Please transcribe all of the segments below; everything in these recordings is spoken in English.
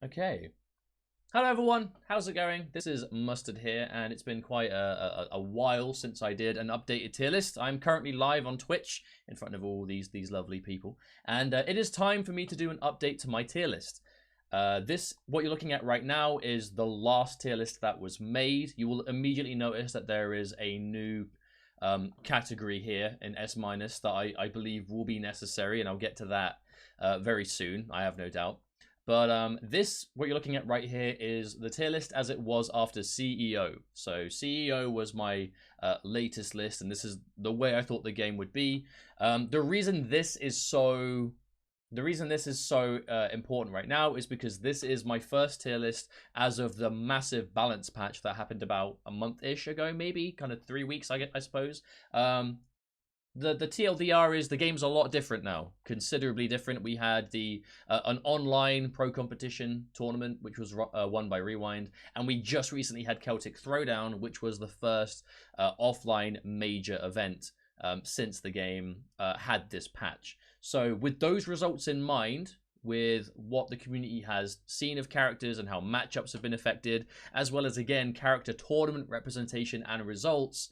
Okay. Hello everyone, how's it going? This is Mustard here, and it's been quite a while since I did an updated tier list. I'm currently live on Twitch in front of all these lovely people, and it is time for me to do an update to my tier list. What you're looking at right now is the last tier list that was made. You will immediately notice that there is a new category here in S- that I believe will be necessary, and I'll get to that very soon, I have no doubt. But what you're looking at right here is the tier list as it was after CEO. So CEO was my latest list, and this is the way I thought the game would be. The reason this is so important right now is because this is my first tier list as of the massive balance patch that happened about a month-ish ago, maybe kind of 3 weeks, I suppose. The TLDR is the game's a lot different now, considerably different. We had an online pro competition tournament, which was won by Rewind, and we just recently had Celtic Throwdown, which was the first offline major event since the game had this patch. So with those results in mind, with what the community has seen of characters and how matchups have been affected, as well as, again, character tournament representation and results,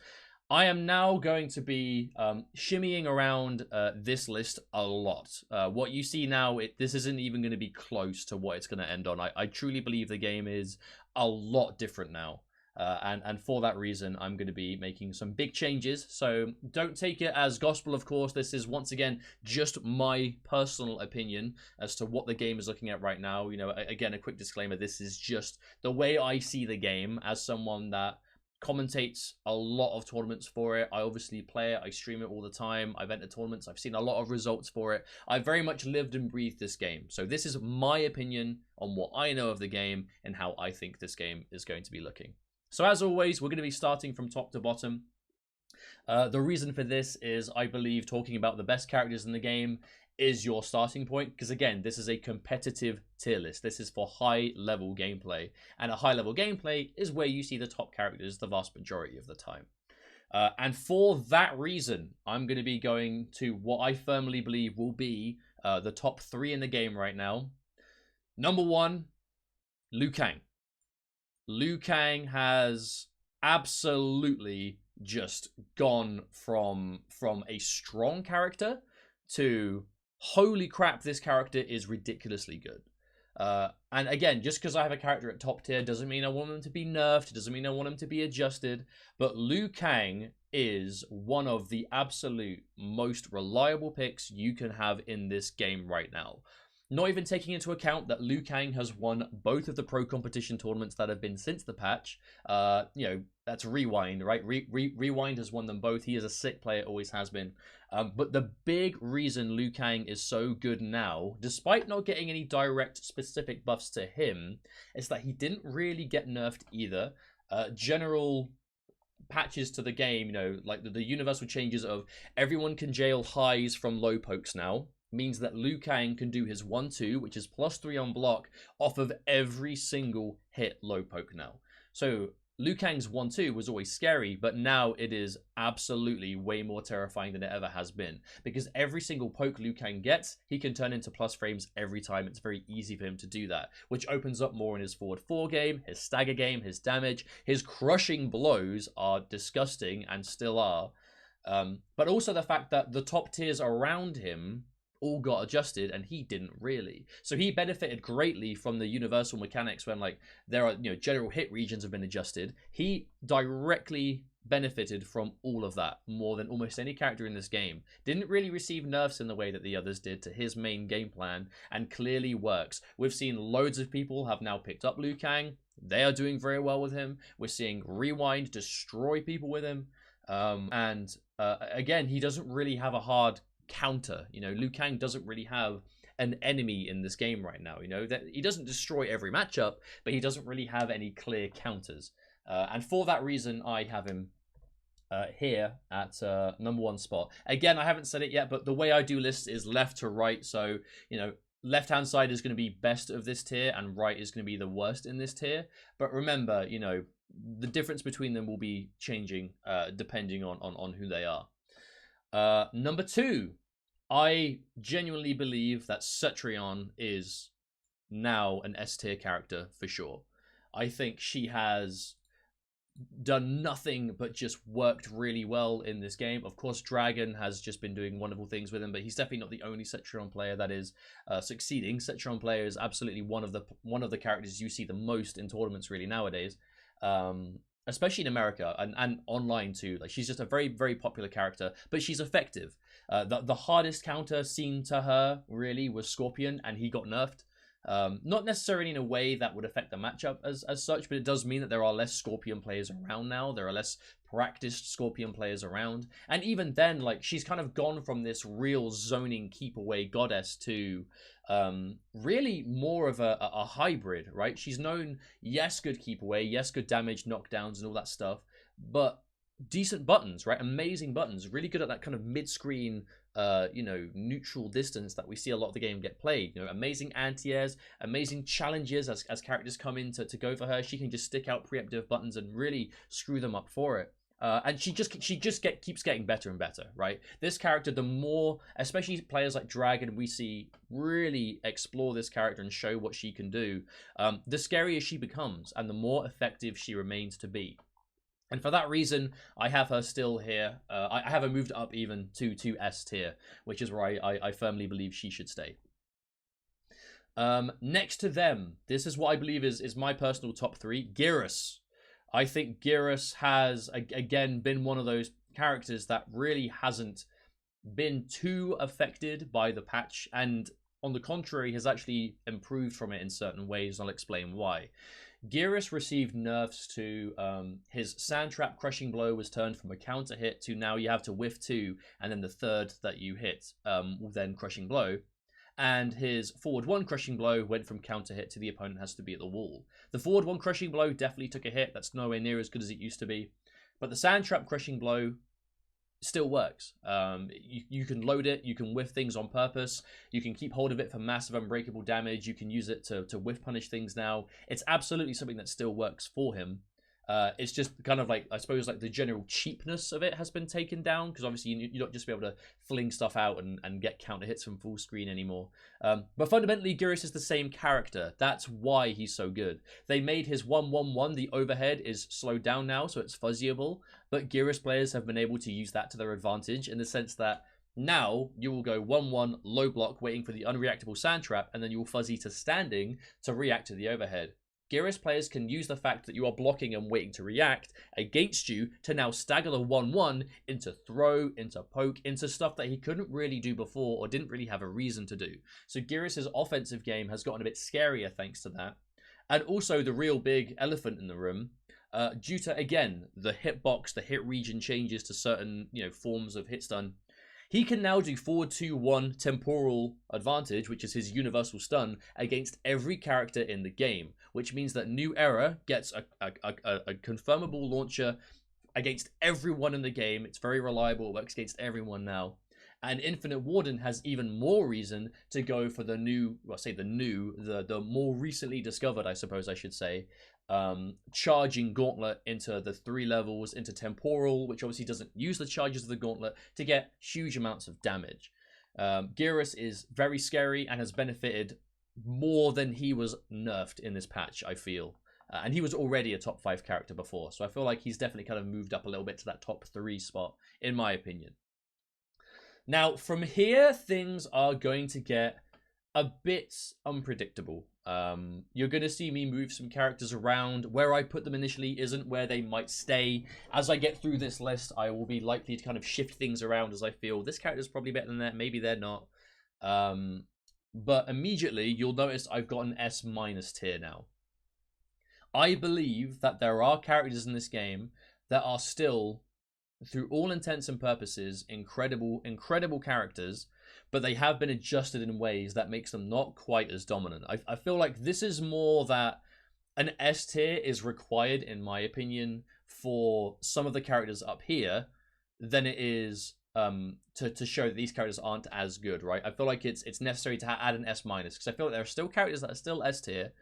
I am now going to be shimmying around this list a lot. What you see now, this isn't even going to be close to what it's going to end on. I truly believe the game is a lot different now. And for that reason, I'm going to be making some big changes. So don't take it as gospel, of course. This is, once again, just my personal opinion as to what the game is looking at right now. You know, again, a quick disclaimer. This is just the way I see the game as someone that commentates a lot of tournaments for it. I obviously play it. I stream it all the time. I've entered tournaments. I've seen a lot of results for it. I very much lived and breathed this game. So this is my opinion on what I know of the game and how I think this game is going to be looking. So as always, we're going to be starting from top to bottom. The reason for this is I believe talking about the best characters in the game is your starting point, because again, this is a competitive tier list. This is for high level gameplay, and a high level gameplay is where you see the top characters the vast majority of the time. And for that reason, I'm going to be going to what I firmly believe will be the top 3 in the game right now. Number 1, Liu Kang. Liu Kang has absolutely just gone from a strong character to holy crap, this character is ridiculously good. And again, just because I have a character at top tier doesn't mean I want him to be nerfed. It doesn't mean I want him to be adjusted. But Liu Kang is one of the absolute most reliable picks you can have in this game right now. Not even taking into account that Liu Kang has won both of the pro competition tournaments that have been since the patch. You know, that's Rewind, right? Rewind has won them both. He is a sick player, always has been. But the big reason Liu Kang is so good now, despite not getting any direct specific buffs to him, is that he didn't really get nerfed either. General patches to the game, you know, like the universal changes of everyone can jail highs from low pokes now, means that Liu Kang can do his 1-2, which is +3 on block, off of every single hit low poke now. So Liu Kang's 1-2 was always scary, but now it is absolutely way more terrifying than it ever has been. Because every single poke Liu Kang gets, he can turn into plus frames every time. It's very easy for him to do that, which opens up more in his forward 4 game, his stagger game, his damage. His crushing blows are disgusting and still are. But also the fact that the top tiers around him all got adjusted and he didn't really. So he benefited greatly from the universal mechanics when, like, there are, you know, general hit regions have been adjusted. He directly benefited from all of that more than almost any character in this game. Didn't really receive nerfs in the way that the others did to his main game plan, and clearly works. We've seen loads of people have now picked up Liu Kang. They are doing very well with him. We're seeing Rewind destroy people with him. Again, he doesn't really have a hard counter. You know, Liu Kang doesn't really have an enemy in this game right now. You know, that he doesn't destroy every matchup, but he doesn't really have any clear counters. And for that reason, I have him here at number 1 spot. Again, I haven't said it yet, but the way I do lists is left to right. So, you know, left-hand side is going to be best of this tier and right is going to be the worst in this tier. But remember, you know, the difference between them will be changing depending on who they are. Number 2, I genuinely believe that Cetrion is now an S tier character for sure. I think she has done nothing but just worked really well in this game. Of course, Dragon has just been doing wonderful things with him, but he's definitely not the only Cetron player that is succeeding. Cetron player is absolutely one of the characters you see the most in tournaments really nowadays, especially in America and online too. Like, she's just a very, very popular character, but she's effective. The hardest counter seen to her really was Scorpion, and he got nerfed. Not necessarily in a way that would affect the matchup as such, but it does mean that there are less Scorpion players around now. There are less practiced Scorpion players around. And even then, like, she's kind of gone from this real zoning keep away goddess to really more of a hybrid, right? She's known, yes, good keep away, yes, good damage, knockdowns and all that stuff, but decent buttons, right? Amazing buttons, really good at that kind of mid-screen neutral distance that we see a lot of the game get played. Amazing anti-airs, amazing challenges as characters come in to go for her. She can just stick out preemptive buttons and really screw them up for it. And she just keeps getting better and better, right? This character, the more, especially players like Dragon, we see really explore this character and show what she can do, the scarier she becomes and the more effective she remains to be. And for that reason, I have her still here. I have her moved up even to S tier, which is where I firmly believe she should stay. Next to them, this is what I believe is my personal top 3. Geras. I think Geras has, again, been one of those characters that really hasn't been too affected by the patch, and on the contrary, has actually improved from it in certain ways, and I'll explain why. Geras received nerfs to his Sand Trap Crushing Blow was turned from a counter hit to now you have to whiff 2, and then the third that you hit will then Crushing Blow. And his forward 1 Crushing Blow went from counter hit to the opponent has to be at the wall. The forward 1 Crushing Blow definitely took a hit. That's nowhere near as good as it used to be. But the Sand Trap Crushing Blow still works. You can load it, you can whiff things on purpose, you can keep hold of it for massive unbreakable damage, you can use it to whiff punish things now. It's absolutely something that still works for him. It's just kind of like, I suppose, like the general cheapness of it has been taken down, because obviously you don't just be able to fling stuff out and get counter hits from full screen anymore. But fundamentally, Geras is the same character. That's why he's so good. They made his 1-1-1, the overhead is slowed down now, so it's fuzzyable, but Geras players have been able to use that to their advantage in the sense that now you will go 1-1 low block waiting for the unreactable sand trap, and then you will fuzzy to standing to react to the overhead. Geras players can use the fact that you are blocking and waiting to react against you to now stagger the 1-1 into throw, into poke, into stuff that he couldn't really do before or didn't really have a reason to do. So Geras' offensive game has gotten a bit scarier thanks to that. And also the real big elephant in the room, due to, again, the hitbox, the hit region changes to certain forms of hit stun. He can now do forward 2-1 temporal advantage, which is his universal stun, against every character in the game, which means that New Era gets a confirmable launcher against everyone in the game. It's very reliable, it works against everyone now. And Infinite Warden has even more reason to go for the new, well, I say the more recently discovered, I suppose I should say, charging gauntlet into the 3 levels, into temporal, which obviously doesn't use the charges of the gauntlet to get huge amounts of damage. Geras is very scary and has benefited more than he was nerfed in this patch, I feel. And he was already a top 5 character before, so I feel like he's definitely kind of moved up a little bit to that top 3 spot, in my opinion. Now, from here, things are going to get a bit unpredictable. You're going to see me move some characters around. Where I put them initially isn't where they might stay. As I get through this list, I will be likely to kind of shift things around as I feel this character's probably better than that, maybe they're not. But immediately, you'll notice I've got an S- tier now. I believe that there are characters in this game that are still, through all intents and purposes, incredible characters, but they have been adjusted in ways that makes them not quite as dominant. I feel like this is more that an S tier is required, in my opinion, for some of the characters up here than it is to show that these characters aren't as good, right? I feel like it's necessary to add an S-, because I feel like there are still characters that are still S tier,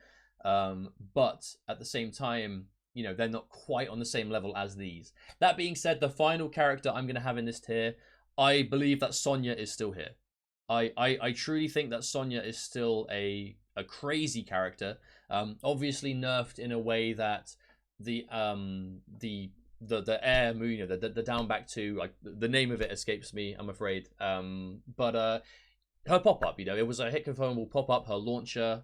but at the same time, they're not quite on the same level as these. That being said, the final character I'm going to have in this tier, I believe that Sonya is still here. I truly think that Sonya is still a a crazy character. Obviously nerfed in a way that the air move, you know, the down back two, like the name of it escapes me, I'm afraid. But her pop up, you know, it was a hit confirmable pop up. Her launcher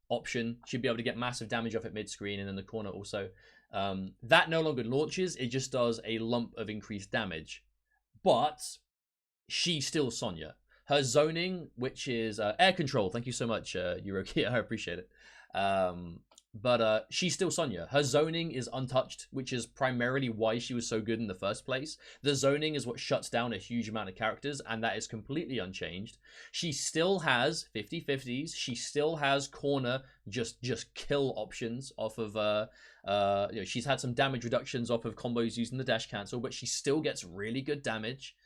option, she'd be able to get massive damage off at mid screen and in the corner also. That no longer launches, it just does a lump of increased damage. But she's still Sonya. Her zoning, which is air control, thank you so much, Yuroki, I appreciate it. But she's still Sonya. Her zoning is untouched, which is primarily why she was so good in the first place. The zoning is what shuts down a huge amount of characters, and that is completely unchanged. She still has 50-50s. She still has corner just kill options off of you know, she's had some damage reductions off of combos using the dash cancel, but she still gets really good damage.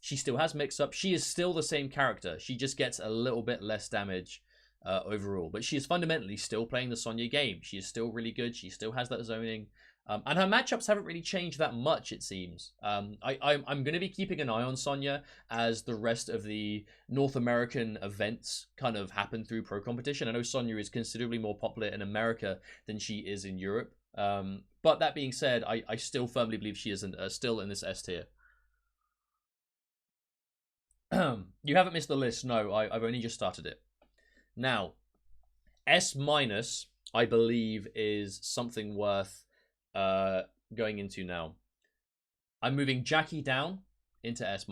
She still has mix-up. She is still the same character. She just gets a little bit less damage overall. But she is fundamentally still playing the Sonya game. She is still really good. She still has that zoning. And her matchups haven't really changed that much, it seems. I'm going to be keeping an eye on Sonya as the rest of the North American events kind of happen through Pro Competition. I know Sonya is considerably more popular in America than she is in Europe. But that being said, I still firmly believe she is still in this S tier. You haven't missed the list. No, I've only just started it. Now, S-, I believe, is something worth going into now. I'm moving Jackie down into S-.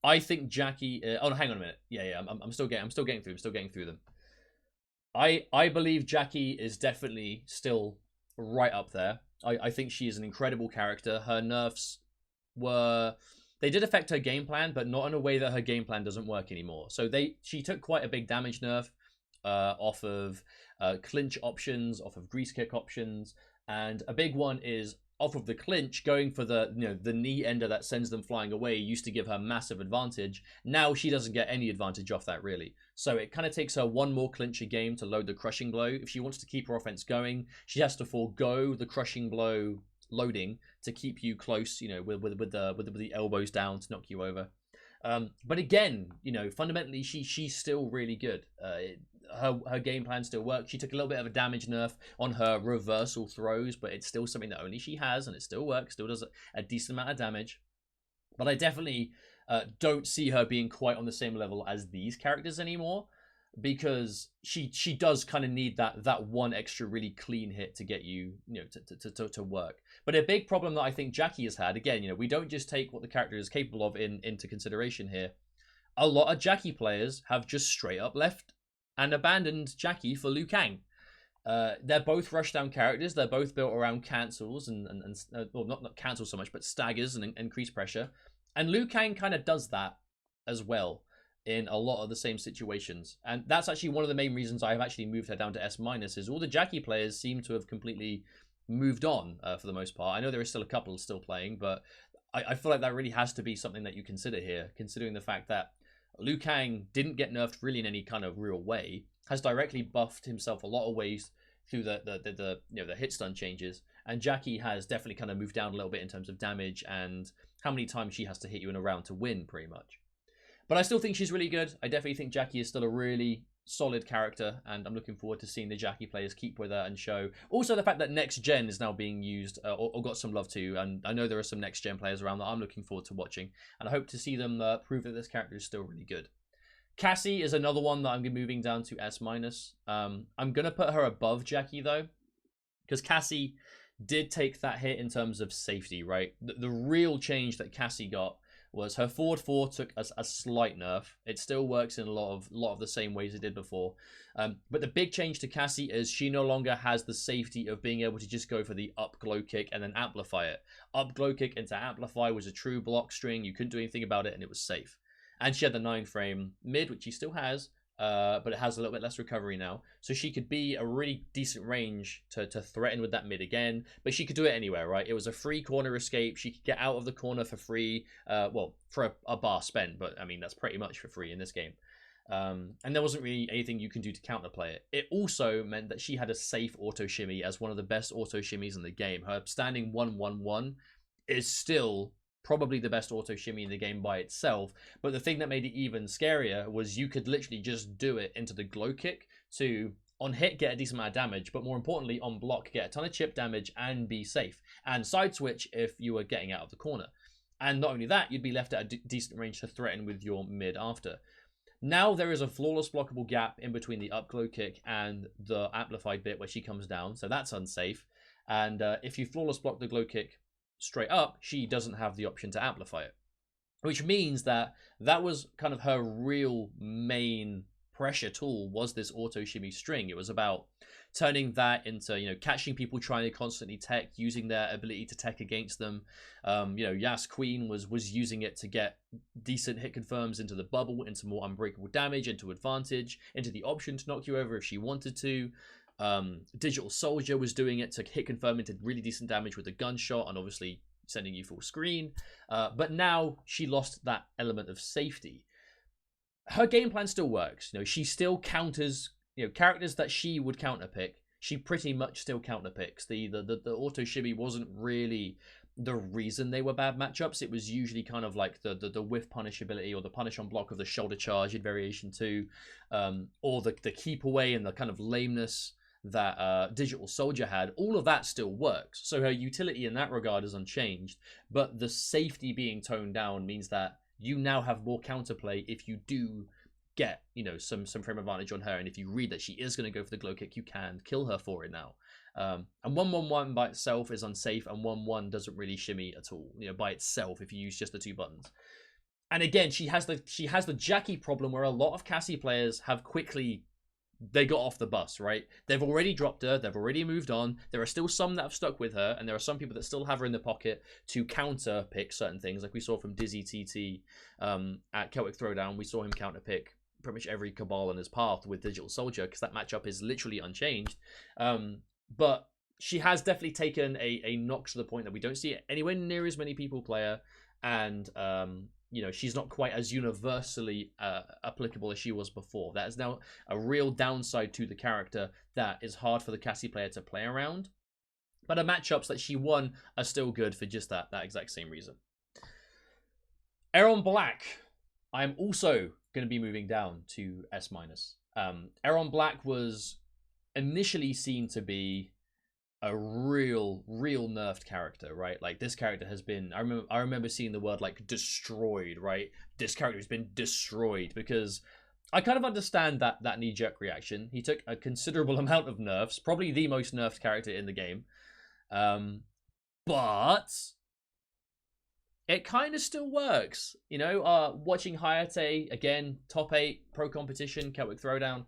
I think Jackie... oh, no, hang on a minute. Yeah, I'm still getting through them. I believe Jackie is definitely still right up there. I think she is an incredible character. Her nerfs were... They did affect her game plan, but not in a way that her game plan doesn't work anymore. So she took quite a big damage nerf off of clinch options, off of grease kick options, and a big one is off of the clinch, going for the the knee ender that sends them flying away used to give her massive advantage. Now she doesn't get any advantage off that really. So it kind of takes her one more clinch a game to load the crushing blow. If she wants to keep her offense going, she has to forego the crushing blow loading to keep you close, with the elbows down to knock you over. But again, fundamentally she's still really good. Her game plan still works. She took a little bit of a damage nerf on her reversal throws, but it's still something that only she has, and it still works, still does a decent amount of damage. But I definitely don't see her being quite on the same level as these characters anymore, because she does kind of need that one extra really clean hit to get you to work. But a big problem that I think Jackie has had, again, we don't just take what the character is capable of into consideration here. A lot of Jackie players have just straight up left and abandoned Jackie for Liu Kang. They're both rushdown characters. They're both built around cancels and well, not cancels so much, but staggers and increased pressure. And Liu Kang kind of does that as well in a lot of the same situations. And that's actually one of the main reasons I've actually moved her down to S-, is all the Jackie players seem to have completely moved on for the most part. I know there are still a couple still playing, but I feel like that really has to be something that you consider here, considering the fact that Liu Kang didn't get nerfed really in any kind of real way, has directly buffed himself a lot of ways through the hit stun changes, and Jackie has definitely kind of moved down a little bit in terms of damage and how many times she has to hit you in a round to win, pretty much. But I still think she's really good. I definitely think Jackie is still a really solid character, and I'm looking forward to seeing the Jackie players keep with her and show. Also, the fact that next gen is now being used or got some love too, and I know there are some next gen players around that I'm looking forward to watching, and I hope to see them prove that this character is still really good. Cassie is another one that I'm moving down to S-. I'm going to put her above Jackie though, because Cassie did take that hit in terms of safety, right? The real change that Cassie got was her forward 4 took a slight nerf. It still works in a lot of the same ways it did before. But the big change to Cassie is she no longer has the safety of being able to just go for the up glow kick and then amplify it. Up glow kick into amplify was a true block string. You couldn't do anything about it, and it was safe. And she had the 9-frame mid, which she still has, but it has a little bit less recovery now. So she could be a really decent range to threaten with that mid again, but she could do it anywhere, right? It was a free corner escape. She could get out of the corner for free, well, for a bar spent, but I mean, that's pretty much for free in this game. And there wasn't really anything you can do to counterplay it. It also meant that she had a safe auto shimmy as one of the best auto shimmies in the game. Her standing 1-1-1 is still probably the best auto shimmy in the game by itself. But the thing that made it even scarier was you could literally just do it into the glow kick to, on hit, get a decent amount of damage, but more importantly, on block, get a ton of chip damage and be safe. And side switch if you were getting out of the corner. And not only that, you'd be left at a decent range to threaten with your mid after. Now there is a flawless blockable gap in between the up glow kick and the amplified bit where she comes down, so that's unsafe. And if you flawless block the glow kick straight up, she doesn't have the option to amplify it. Which means that was kind of her real main pressure tool, was this auto shimmy string. It was about turning that into, you know, catching people trying to constantly tech, using their ability to tech against them. You know, Yas Queen was using it to get decent hit confirms into the bubble, into more unbreakable damage, into advantage, into the option to knock you over if she wanted to. Digital Soldier was doing it to hit confirm into really decent damage with a gunshot and obviously sending you full screen. But now she lost that element of safety. Her game plan still works. You know, she still counters, you know, characters that she would counterpick. She pretty much still counterpicks. The auto shimmy wasn't really the reason they were bad matchups. It was usually kind of like the whiff punish ability, or the punish on block of the shoulder charge in variation 2, or the keep away and the kind of lameness that Digital Soldier had. All of that still works. So her utility in that regard is unchanged, but the safety being toned down means that you now have more counterplay if you do get, you know, some frame advantage on her, and if you read that she is going to go for the glow kick, you can kill her for it now. And 1-1-1 by itself is unsafe, and 1-1 doesn't really shimmy at all, you know, by itself if you use just the 2 buttons. And again, she has the Jackie problem where a lot of Cassie players have quickly, they got off the bus, right? They've already dropped her. They've already moved on. There are still some that have stuck with her, and there are some people that still have her in the pocket to counter pick certain things, like we saw from Dizzy TT at Celtic Throwdown. We saw him counter pick pretty much every Cabal in his path with Digital Soldier, because that matchup is literally unchanged. But she has definitely taken a knock to the point that we don't see anywhere near as many people play her, and you know, she's not quite as universally applicable as she was before. That is now a real downside to the character that is hard for the Cassie player to play around. But the matchups that she won are still good for just that exact same reason. Erron Black, I'm also going to be moving down to S-. Erron Black was initially seen to be a real nerfed character, right? Like, this character has been, I remember seeing the word like destroyed, right? This character has been destroyed, because I kind of understand that knee-jerk reaction. He took a considerable amount of nerfs, probably the most nerfed character in the game. But it kind of still works, you know. Watching Hayate, again, top 8 pro competition, Celtic Throwdown,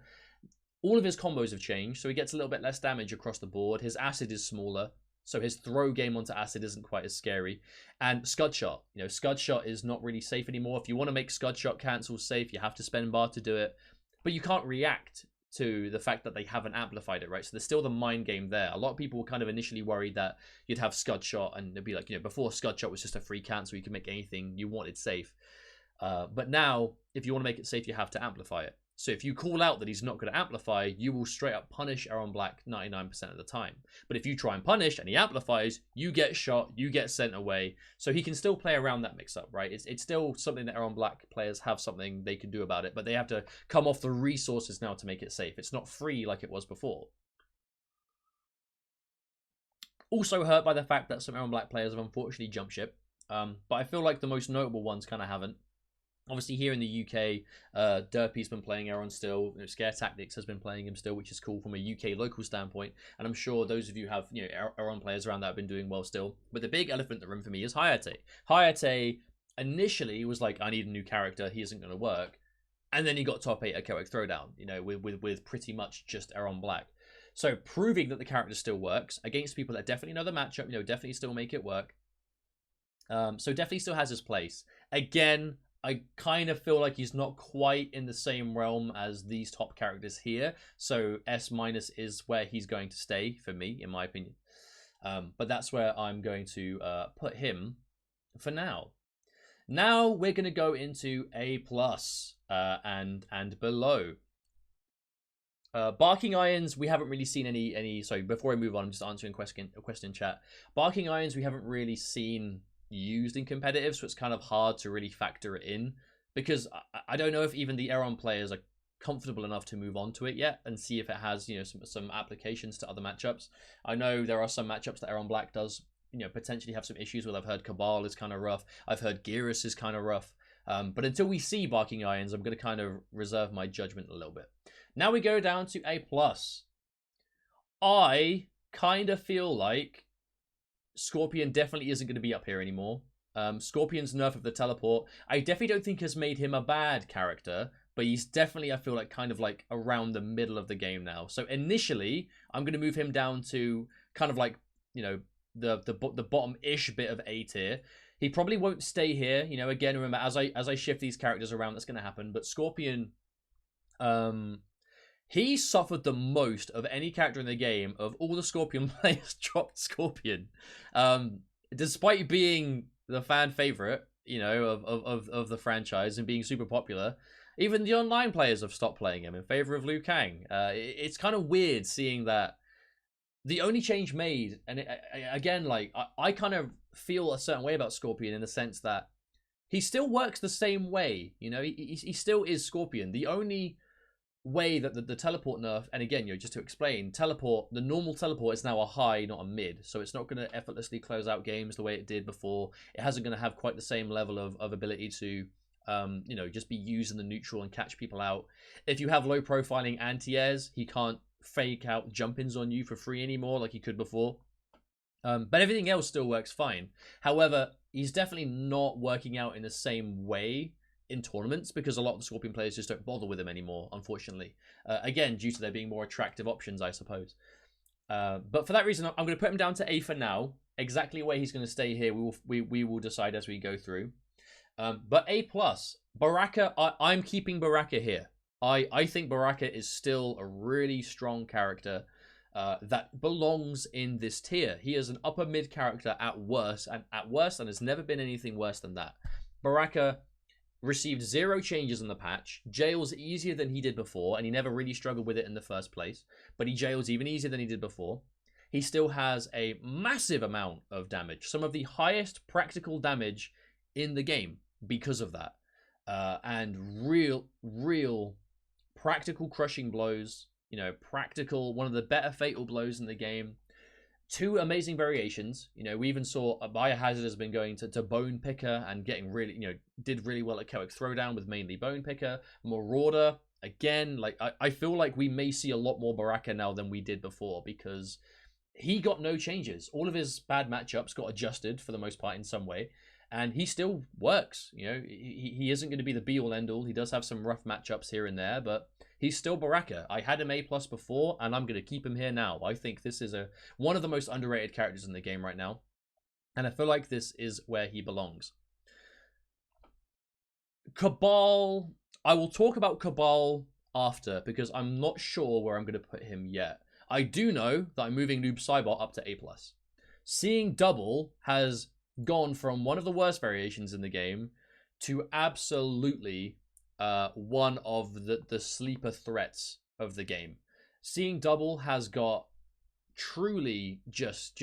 all of his combos have changed, so he gets a little bit less damage across the board. His acid is smaller, so his throw game onto acid isn't quite as scary. And Scud Shot, you know, Scud Shot is not really safe anymore. If you want to make Scud Shot cancels safe, you have to spend bar to do it. But you can't react to the fact that they haven't amplified it, right? So there's still the mind game there. A lot of people were kind of initially worried that you'd have Scud Shot, and it'd be like, you know, before Scud Shot was just a free cancel, you can make anything you wanted safe. But now, if you want to make it safe, you have to amplify it. So if you call out that he's not going to amplify, you will straight up punish Erron Black 99% of the time. But if you try and punish and he amplifies, you get shot, you get sent away. So he can still play around that mix-up, right? It's still something that Erron Black players have something they can do about it, but they have to come off the resources now to make it safe. It's not free like it was before. Also hurt by the fact that some Erron Black players have unfortunately jumped ship. But I feel like the most notable ones kind of haven't. Obviously, here in the UK, Derpy's been playing Erron still. You know, Scare Tactics has been playing him still, which is cool from a UK local standpoint. And I'm sure those of you have, you know, Erron players around that have been doing well still. But the big elephant in the room for me is Hayate. Hayate initially was like, I need a new character. He isn't going to work. And then he got top 8 at Celtic Throwdown, you know, with pretty much just Erron Black. So proving that the character still works against people that definitely know the matchup, you know, definitely still make it work. So definitely still has his place. Again, I kind of feel like he's not quite in the same realm as these top characters here. So S- is where he's going to stay for me, in my opinion. But that's where I'm going to put him for now. Now we're going to go into A+ and below. Barking Irons, we haven't really seen any. Sorry, before I move on, I'm just answering a question in chat. Barking Irons, we haven't really seen used in competitive, so it's kind of hard to really factor it in, because I don't know if even the Erron players are comfortable enough to move on to it yet and see if it has, you know, some applications to other matchups. I know there are some matchups that Erron Black does, you know, potentially have some issues with. I've heard Cabal is kind of rough. I've heard Geras is kind of rough. But until we see Barking Irons, I'm going to kind of reserve my judgment a little bit. Now we go down to A+. I kind of feel like Scorpion definitely isn't going to be up here anymore. Scorpion's nerf of the teleport, I definitely don't think has made him a bad character, but he's definitely, I feel like, kind of like around the middle of the game now. So initially, I'm going to move him down to kind of like, you know, the bottom-ish bit of A tier. He probably won't stay here. You know, again, remember, as I shift these characters around, that's going to happen. But Scorpion, he suffered the most of any character in the game. Of all the Scorpion players, dropped Scorpion. Despite being the fan favorite, you know, of the franchise and being super popular, even the online players have stopped playing him in favor of Liu Kang. It's kind of weird seeing that the only change made, and again, like, I kind of feel a certain way about Scorpion in the sense that he still works the same way. You know, he still is Scorpion. The only way that the teleport nerf, and again, you know, just to explain, teleport, the normal teleport is now a high, not a mid, so it's not going to effortlessly close out games the way it did before. It hasn't going to have quite the same level of ability to, you know, just be used in the neutral and catch people out. If you have low profiling anti-airs, he can't fake out jump-ins on you for free anymore like he could before. But everything else still works fine. However, he's definitely not working out in the same way in tournaments because a lot of the Scorpion players just don't bother with him anymore, unfortunately. Again, due to there being more attractive options, I suppose. But for that reason, I'm going to put him down to A for now. Exactly where he's going to stay here, we will decide as we go through. But A+, Baraka, I'm keeping Baraka here. I think Baraka is still a really strong character that belongs in this tier. He is an upper mid character at worst, and has never been anything worse than that. Baraka received 0 changes in the patch, jails easier than he did before, and he never really struggled with it in the first place, but he jails even easier than he did before. He still has a massive amount of damage, some of the highest practical damage in the game because of that, and real practical crushing blows, you know, practical, one of the better fatal blows in the game. 2 amazing variations. You know, we even saw a Biohazard has been going to Bone Picker and getting really, you know, did really well at Celtic Throwdown with mainly Bone Picker. Marauder, again, like, I feel like we may see a lot more Baraka now than we did before because he got no changes. All of his bad matchups got adjusted for the most part in some way, and he still works. You know, he isn't going to be the be-all, end-all. He does have some rough matchups here and there, but he's still Baraka. I had him A+ before, and I'm going to keep him here now. I think this is one of the most underrated characters in the game right now, and I feel like this is where he belongs. Cabal, I will talk about Cabal after, because I'm not sure where I'm going to put him yet. I do know that I'm moving Noob Saibot up to A+. Seeing Double has gone from one of the worst variations in the game to absolutely one of the sleeper threats of the game. Seeing Double has got truly just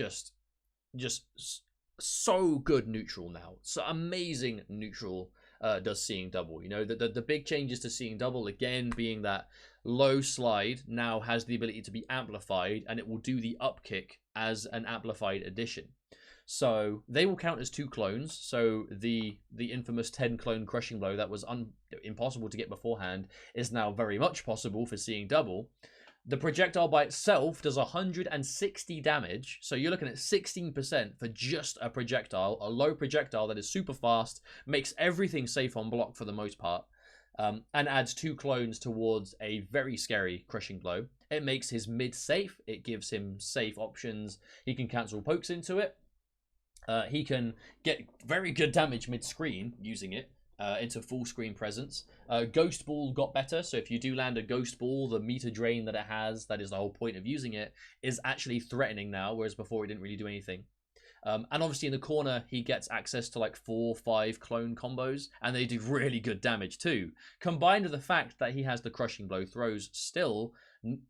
so good neutral now. So amazing neutral does Seeing Double. You know, the big changes to Seeing Double, again, being that low slide now has the ability to be amplified, and it will do the upkick as an amplified addition. So they will count as 2 clones. So the infamous 10 clone crushing blow that was impossible to get beforehand is now very much possible for Seeing Double. The projectile by itself does 160 damage. So you're looking at 16% for just a projectile, a low projectile that is super fast, makes everything safe on block for the most part, and adds 2 clones towards a very scary crushing blow. It makes his mid safe. It gives him safe options. He can cancel pokes into it. He can get very good damage mid-screen using it into full screen presence. Ghost Ball got better, so if you do land a Ghost Ball, the meter drain that it has, that is the whole point of using it, is actually threatening now, whereas before it didn't really do anything. And obviously in the corner, he gets access to like 4-5 clone combos, and they do really good damage too. Combined with the fact that he has the crushing blow throws, still,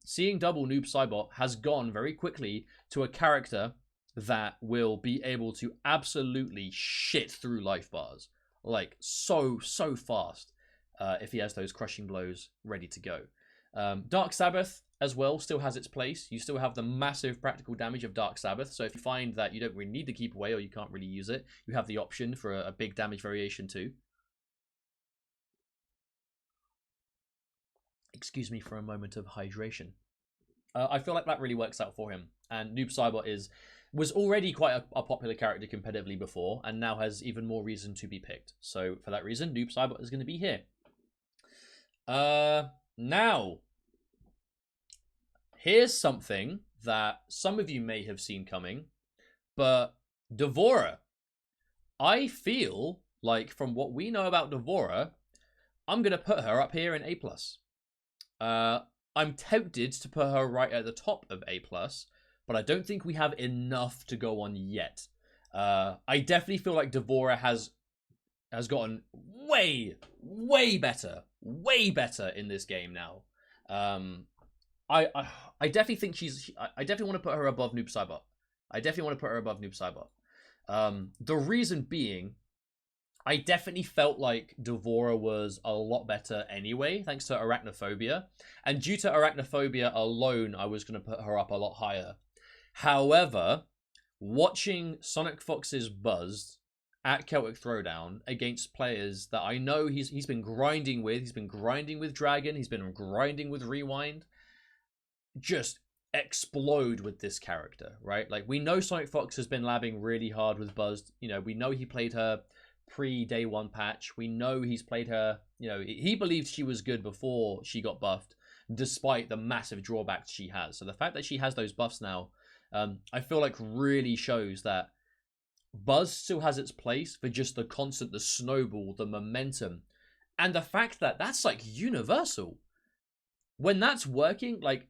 Seeing Double Noob Saibot has gone very quickly to a character that will be able to absolutely shit through life bars. Like, so fast if he has those crushing blows ready to go. Dark Sabbath as well still has its place. You still have the massive practical damage of Dark Sabbath. So if you find that you don't really need to keep away or you can't really use it, you have the option for a big damage variation too. Excuse me for a moment of hydration. I feel like that really works out for him. And Noob Saibot was already quite a popular character competitively before, and now has even more reason to be picked. So for that reason, Noob Saibot is going to be here. Now, here's something that some of you may have seen coming, but D'Vorah. I feel like from what we know about D'Vorah, I'm going to put her up here in A+. I'm tempted to put her right at the top of A+, but I don't think we have enough to go on yet. I definitely feel like D'Vorah has gotten way better in this game now. I definitely think I definitely want to put her above Noob Saibot. The reason being, I definitely felt like D'Vorah was a lot better anyway, thanks to Arachnophobia. And due to Arachnophobia alone, I was going to put her up a lot higher. However, watching Sonic Fox's Buzzed at Celtic Throwdown against players that I know he's been grinding with, Dragon, he's been grinding with Rewind, just explode with this character, right? Like, we know Sonic Fox has been labbing really hard with Buzzed. You know, we know he played her pre-day one patch. We know he's played her, you know, he believed she was good before she got buffed, despite the massive drawbacks she has. So the fact that she has those buffs now, I feel like really shows that Buzz still has its place for just the snowball, the momentum, and the fact that that's like universal. When that's working, like,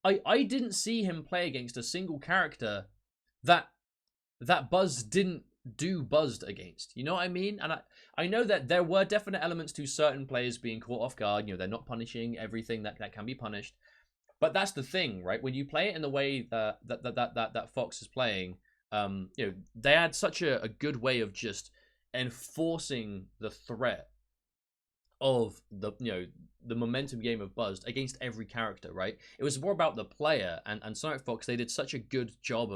I didn't see him play against a single character that Buzz didn't do Buzzed against. You know what I mean? And I know that there were definite elements to certain players being caught off guard. You know, they're not punishing everything that can be punished. But that's the thing, right? When you play it in the way that Fox is playing, you know, they had such a good way of just enforcing the threat of the, you know, the momentum game of Buzzed against every character, right? It was more about the player, and Sonic Fox, they did such a good job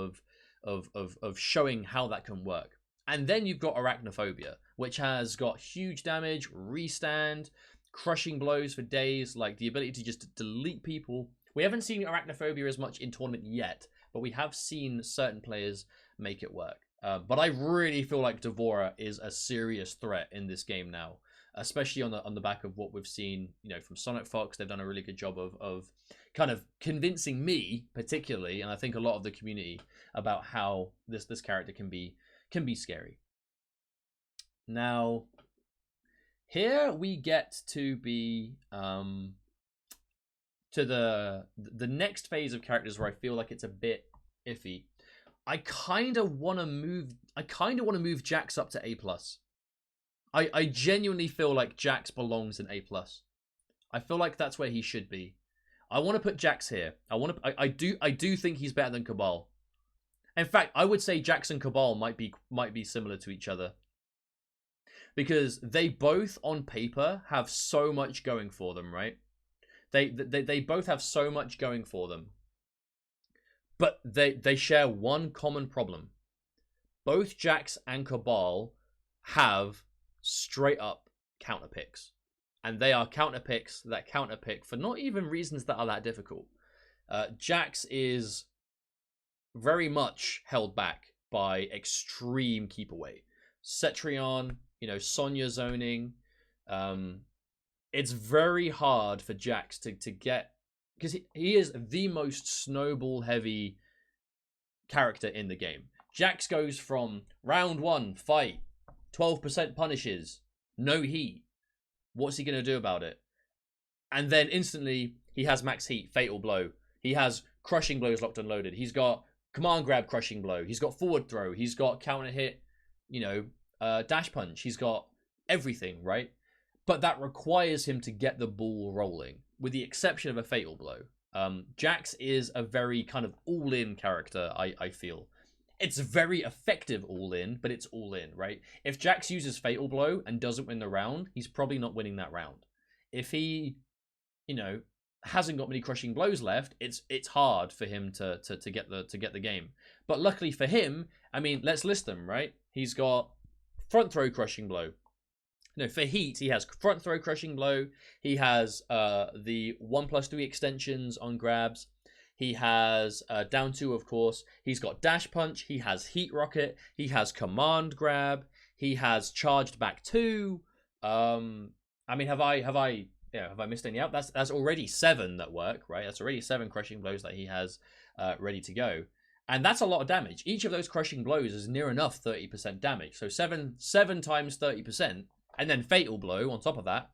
of showing how that can work. And then you've got Arachnophobia, which has got huge damage, restand, crushing blows for days, like the ability to just delete people. We haven't seen Arachnophobia as much in tournament yet, but we have seen certain players make it work. But I really feel like D'Vorah is a serious threat in this game now, especially on the back of what we've seen, you know, from Sonic Fox. They've done a really good job of kind of convincing me, particularly, and I think a lot of the community, about how this character can be scary. Now, here we get to be to the next phase of characters where I feel like it's a bit iffy. I kind of want to move Jax up to A+. I genuinely feel like Jax belongs in A+. I feel like that's where he should be. I want to put Jax here. I do think he's better than Cabal. In fact, I would say Jax and Cabal might be similar to each other, because they both on paper have so much going for them, right? They both have so much going for them, but they share one common problem. Both Jax and Cabal have straight up counter picks, and they are counter picks that counter pick for not even reasons that are that difficult. Jax is very much held back by extreme keep away. Cetrion, you know, Sonya zoning. It's very hard for Jax to get, because he is the most snowball heavy character in the game. Jax goes from round 1 fight, 12% punishes, no heat. What's he going to do about it? And then instantly he has max heat, fatal blow. He has crushing blows locked and loaded. He's got command grab, crushing blow. He's got forward throw. He's got counter hit, you know, dash punch. He's got everything, right? But that requires him to get the ball rolling, with the exception of a fatal blow. Jax is a very kind of all-in character, I feel. It's very effective all in, but it's all in, right? If Jax uses Fatal Blow and doesn't win the round, he's probably not winning that round. If he, you know, hasn't got many crushing blows left, it's hard for him to get the game. But luckily for him, I mean, let's list them, right? He's got front throw crushing blow. No, for heat, he has front throw crushing blow. He has the 1+3 extensions on grabs. He has down 2, of course. He's got dash punch. He has heat rocket. He has command grab. He has charged back 2. I mean, have I missed any out? That's already 7 that work, right? That's already 7 crushing blows that he has ready to go. And that's a lot of damage. Each of those crushing blows is near enough 30% damage. So 7 times 30%, and then fatal blow on top of that.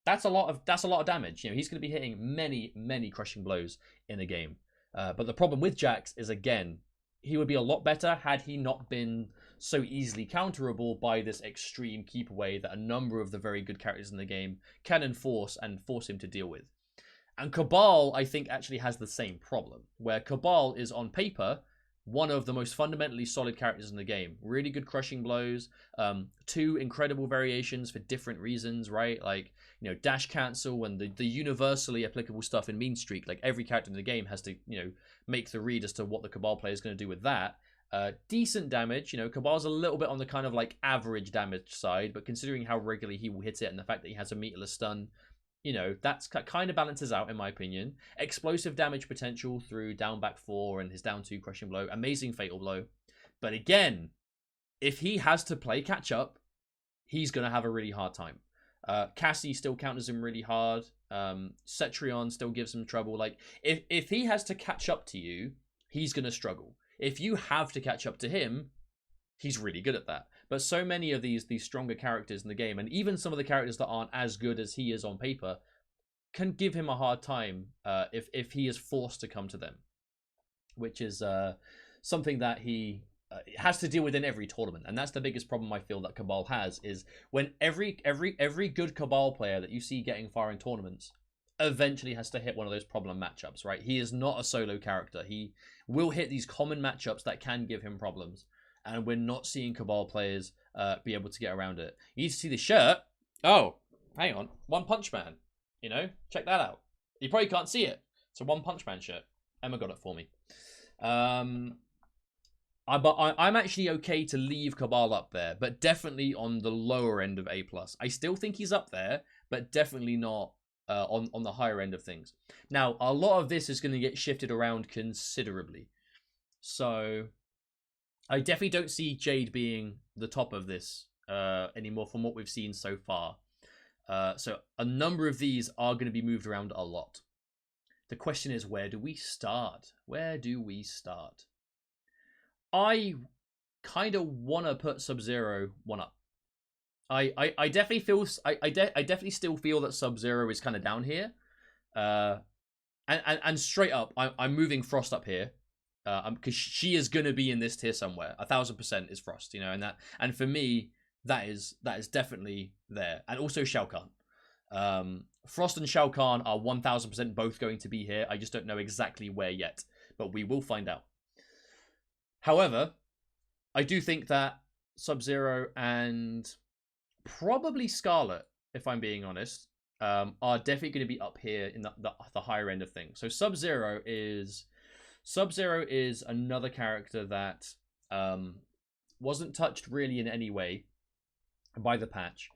That's a lot of damage. You know, he's going to be hitting many crushing blows in a game. But the problem with Jax is, again, he would be a lot better had he not been so easily counterable by this extreme keep away that a number of the very good characters in the game can enforce and force him to deal with. And Cabal, I think, actually has the same problem, where Cabal is, on paper, one of the most fundamentally solid characters in the game. Really good crushing blows, 2 incredible variations for different reasons, right? Like, you know, dash cancel and the universally applicable stuff in mean streak. Like, every character in the game has to, you know, make the read as to what the Cabal player is going to do with that. Decent damage, you know, Cabal's a little bit on the kind of like average damage side, but considering how regularly he will hit it and the fact that he has a meterless stun, you know, that's kind of balances out, in my opinion. Explosive damage potential through down back 4 and his down 2 crushing blow. Amazing fatal blow. But again, if he has to play catch up, he's going to have a really hard time. Cassie still counters him really hard. Cetrion still gives him trouble. Like, if he has to catch up to you, he's going to struggle. If you have to catch up to him, he's really good at that. But so many of these stronger characters in the game, and even some of the characters that aren't as good as he is on paper, can give him a hard time if he is forced to come to them, which is something that he has to deal with in every tournament. And that's the biggest problem I feel that Cabal has, is when every good Cabal player that you see getting far in tournaments eventually has to hit one of those problem matchups, right? He is not a solo character. He will hit these common matchups that can give him problems. And we're not seeing Cabal players be able to get around it. You need to see the shirt. Oh, hang on. One Punch Man. You know, check that out. You probably can't see it. It's a One Punch Man shirt. Emma got it for me. I'm actually okay to leave Cabal up there, but definitely on the lower end of A+. I still think he's up there, but definitely not on the higher end of things. Now, a lot of this is going to get shifted around considerably. So I definitely don't see Jade being the top of this anymore from what we've seen so far. So a number of these are going to be moved around a lot. The question is, where do we start? Where do we start? I kind of want to put Sub-Zero one up. I definitely feel I definitely still feel that Sub-Zero is kind of down here. And straight up, I'm moving Frost up here. Because she is gonna be in this tier somewhere. 1000% is Frost, you know, and for me, that is definitely there. And also Shao Kahn. Frost and Shao Kahn are 1000% both going to be here. I just don't know exactly where yet, but we will find out. However, I do think that Sub-Zero and probably Scarlet, if I'm being honest, are definitely going to be up here in the higher end of things. So Sub-Zero is another character that wasn't touched really in any way by the patch.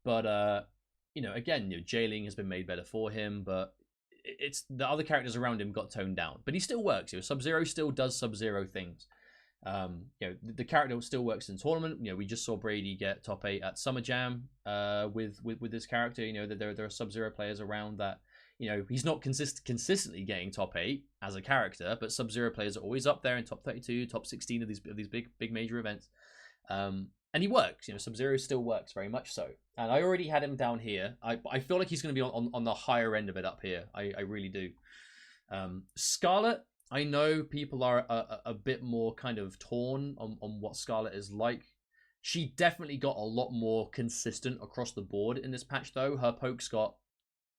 But, you know, again, you know, jailing has been made better for him, but it's the other characters around him got toned down. But he still works. You know, Sub-Zero still does Sub-Zero things. You know, the character still works in tournament. You know, we just saw Brady get top 8 at Summer Jam with this character. You know, that there are Sub-Zero players around that. You know, he's not consistently getting top 8 as a character, but Sub-Zero players are always up there in top 32, top 16 of these big major events. And he works. You know, Sub-Zero still works very much so. And I already had him down here. I feel like he's going to be on the higher end of it up here. I really do. Scarlet, I know people are a bit more kind of torn on what Scarlet is like. She definitely got a lot more consistent across the board in this patch, though. Her pokes got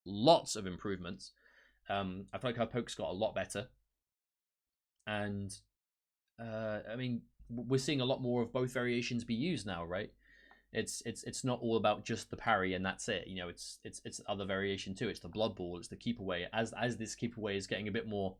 lots of improvements. I feel like her pokes got a lot better. And I mean, we're seeing a lot more of both variations be used now, right? It's not all about just the parry and that's it. You know, it's other variation too. It's the blood ball, it's the keep away. As this keep away is getting a bit more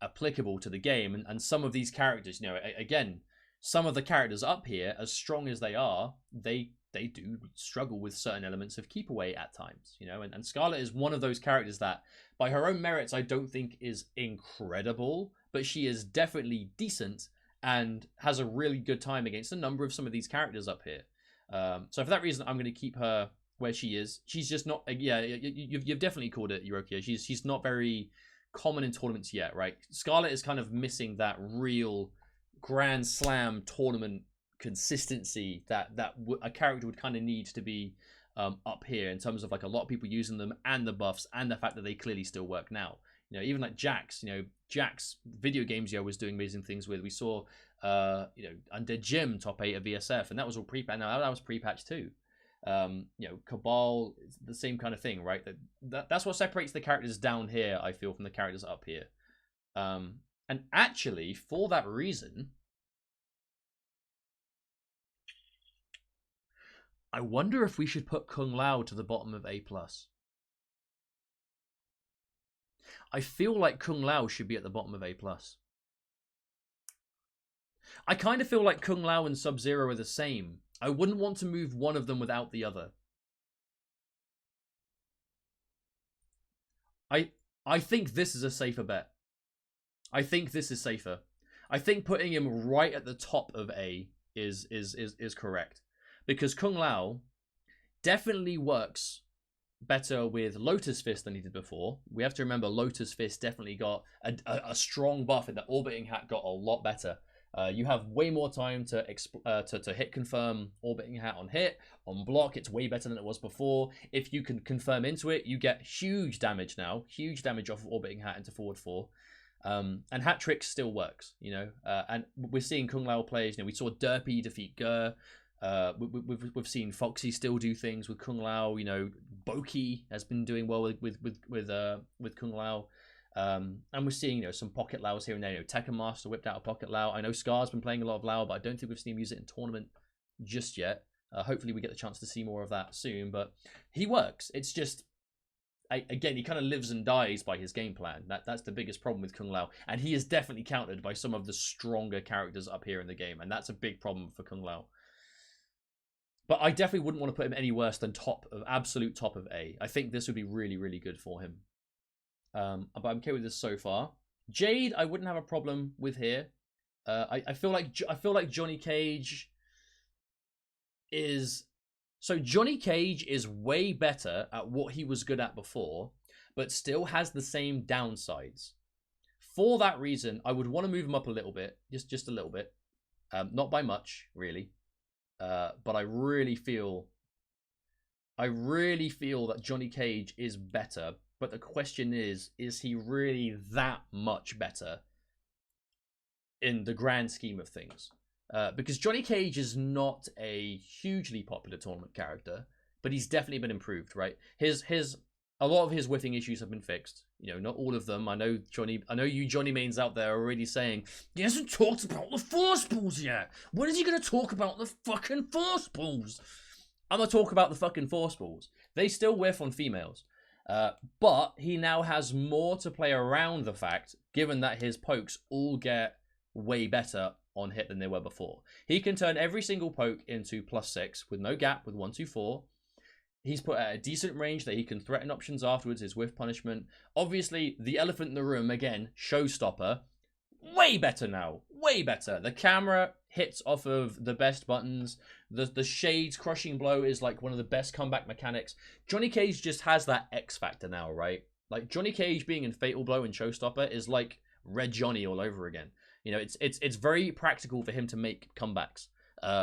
applicable to the game, and some of these characters, you know, again, some of the characters up here, as strong as they are, they do struggle with certain elements of keep away at times, you know, and Scarlet is one of those characters that, by her own merits, I don't think is incredible, but she is definitely decent and has a really good time against a number of some of these characters up here. So for that reason, I'm going to keep her where she is. She's just not, yeah, you've definitely called it, Eurokia. She's not very common in tournaments yet, right? Scarlet is kind of missing that real Grand Slam tournament consistency that a character would kind of need to be up here, in terms of like a lot of people using them and the buffs and the fact that they clearly still work now. You know, even like Jax, you know, Jax video games, was doing amazing things with. We saw, you know, Undead Jim top 8 of VSF, and that was all pre-patch. Now that was pre-patch too. You know, Cabal, the same kind of thing, right? That's what separates the characters down here, I feel, from the characters up here. And actually, for that reason, I wonder if we should put Kung Lao to the bottom of A+. I feel like Kung Lao should be at the bottom of A+. I kind of feel like Kung Lao and Sub-Zero are the same. I wouldn't want to move one of them without the other. I think this is a safer bet. I think this is safer. I think putting him right at the top of A is correct. Because Kung Lao definitely works better with Lotus Fist than he did before. We have to remember Lotus Fist definitely got a strong buff, and the orbiting hat got a lot better. You have way more time to hit confirm orbiting hat on hit. On block, it's way better than it was before. If you can confirm into it, you get huge damage now. Huge damage off of orbiting hat into forward 4. And hat trick still works, you know. And we're seeing Kung Lao players. You know, we saw Derpy defeat Gur. We've seen Foxy still do things with Kung Lao. You know, Boki has been doing well with Kung Lao. And we're seeing, you know, some pocket Laos here and there. You know, Tekken Master whipped out a pocket Lao. I know Scar's been playing a lot of Lao, but I don't think we've seen him use it in tournament just yet. Hopefully we get the chance to see more of that soon. But he works. It's just, again, he kind of lives and dies by his game plan. That's the biggest problem with Kung Lao. And he is definitely countered by some of the stronger characters up here in the game. And that's a big problem for Kung Lao. But I definitely wouldn't want to put him any worse than absolute top of A. I think this would be really, really good for him. But I'm okay with this so far. Jade, I wouldn't have a problem with here. I feel like Johnny Cage is... So Johnny Cage is way better at what he was good at before, but still has the same downsides. For that reason, I would want to move him up a little bit, just a little bit. Not by much, really. But I really feel that Johnny Cage is better. But the question is he really that much better in the grand scheme of things? Because Johnny Cage is not a hugely popular tournament character, but he's definitely been improved, right? A lot of his whiffing issues have been fixed. You know, not all of them. I know you Johnny mains out there are already saying, he hasn't talked about the force pulls yet. When is he going to talk about the fucking force pulls? I'm going to talk about the fucking force pulls. They still whiff on females. But he now has more to play around the fact, given that his pokes all get way better on hit than they were before. He can turn every single poke into +6 with no gap with 1, 2, 4. He's put at a decent range that he can threaten options afterwards, his whiff punishment. Obviously, the elephant in the room, again, showstopper. Way better now. Way better. The camera hits off of the best buttons. The Shade's crushing blow is like one of the best comeback mechanics. Johnny Cage just has that X factor now, right? Like Johnny Cage being in Fatal Blow and Showstopper is like Red Johnny all over again. You know, it's very practical for him to make comebacks